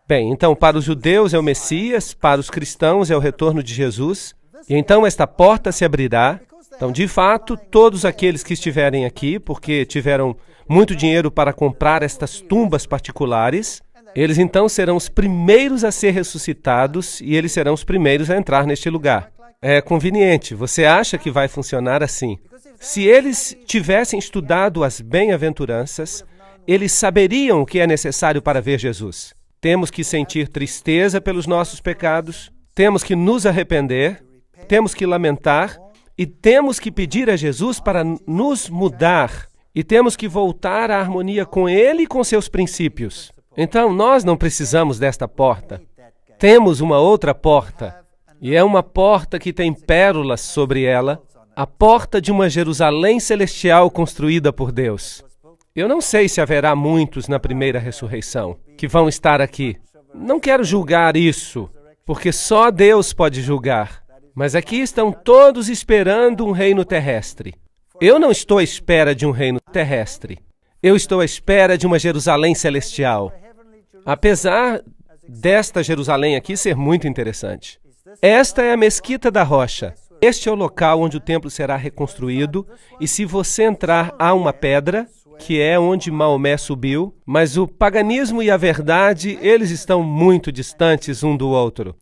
Bem, então para os judeus é o Messias, para os cristãos é o retorno de Jesus, e então esta porta se abrirá. Então, de fato, todos aqueles que estiverem aqui, porque tiveram muito dinheiro para comprar estas tumbas particulares, eles então serão os primeiros a ser ressuscitados e eles serão os primeiros a entrar neste lugar. É conveniente, você acha que vai funcionar assim? Se eles tivessem estudado as bem-aventuranças, eles saberiam o que é necessário para ver Jesus. Temos que sentir tristeza pelos nossos pecados, temos que nos arrepender, temos que lamentar e temos que pedir a Jesus para nos mudar e temos que voltar à harmonia com Ele e com seus princípios. Então, nós não precisamos desta porta. Temos uma outra porta. E é uma porta que tem pérolas sobre ela, a porta de uma Jerusalém celestial construída por Deus. Eu não sei se haverá muitos na primeira ressurreição que vão estar aqui. Não quero julgar isso, porque só Deus pode julgar. Mas aqui estão todos esperando um reino terrestre. Eu não estou à espera de um reino terrestre. Eu estou à espera de uma Jerusalém celestial. Apesar desta Jerusalém aqui ser muito interessante. Esta é a Mesquita da Rocha. Este é o local onde o templo será reconstruído, e se você entrar, há uma pedra, que é onde Maomé subiu, mas o paganismo e a verdade, eles estão muito distantes um do outro.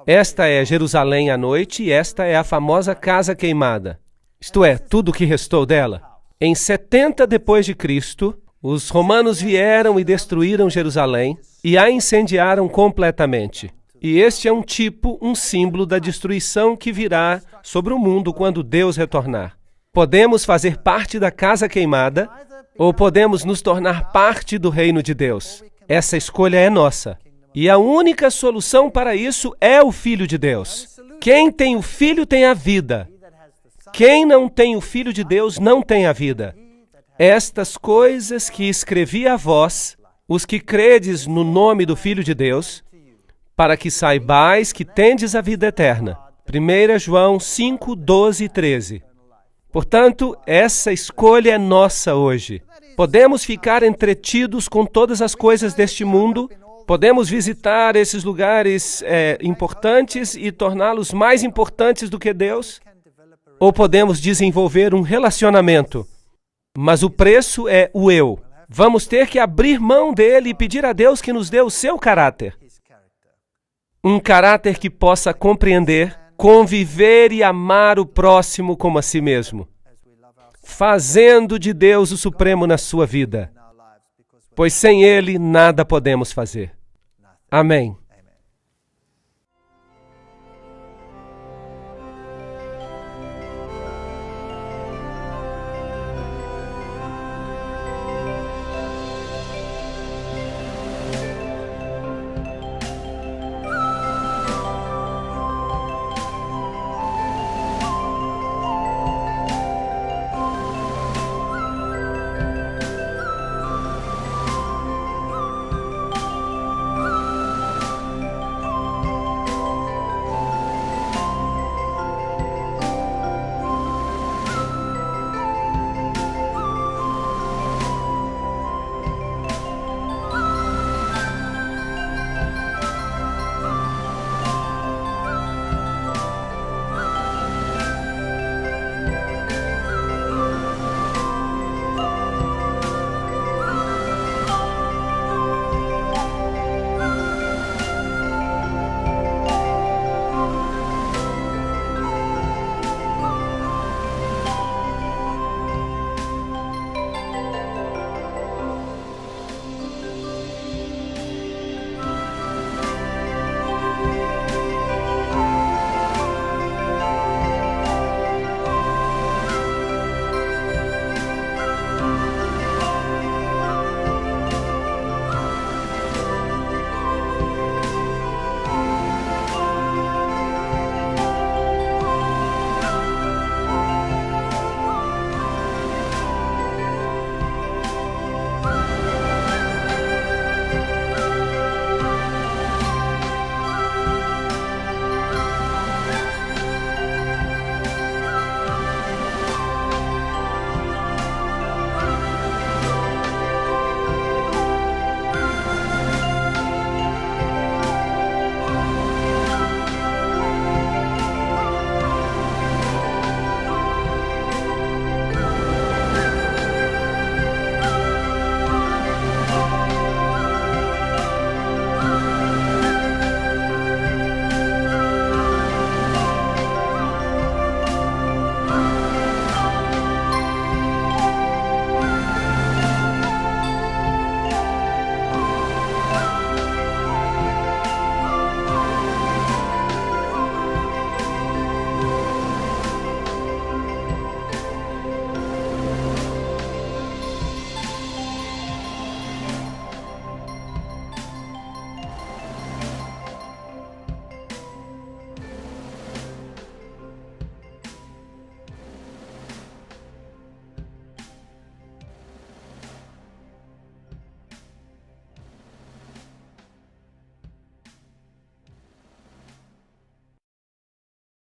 Esta é Jerusalém à noite e esta é a famosa Casa Queimada. Isto é, tudo o que restou dela. Em 70 depois de Cristo, os romanos vieram e destruíram Jerusalém e a incendiaram completamente. E este é um símbolo da destruição que virá sobre o mundo quando Deus retornar. Podemos fazer parte da Casa Queimada ou podemos nos tornar parte do reino de Deus. Essa escolha é nossa. E a única solução para isso é o Filho de Deus. Quem tem o Filho tem a vida. Quem não tem o Filho de Deus não tem a vida. Estas coisas que escrevi a vós, os que credes no nome do Filho de Deus, para que saibais que tendes a vida eterna. 1 João 5, 12 e 13. Portanto, essa escolha é nossa hoje. Podemos ficar entretidos com todas as coisas deste mundo, podemos visitar esses lugares importantes e torná-los mais importantes do que Deus, ou podemos desenvolver um relacionamento. Mas o preço é o eu. Vamos ter que abrir mão dele e pedir a Deus que nos dê o seu caráter. Um caráter que possa compreender, conviver e amar o próximo como a si mesmo, fazendo de Deus o supremo na sua vida, pois sem Ele nada podemos fazer. Amém.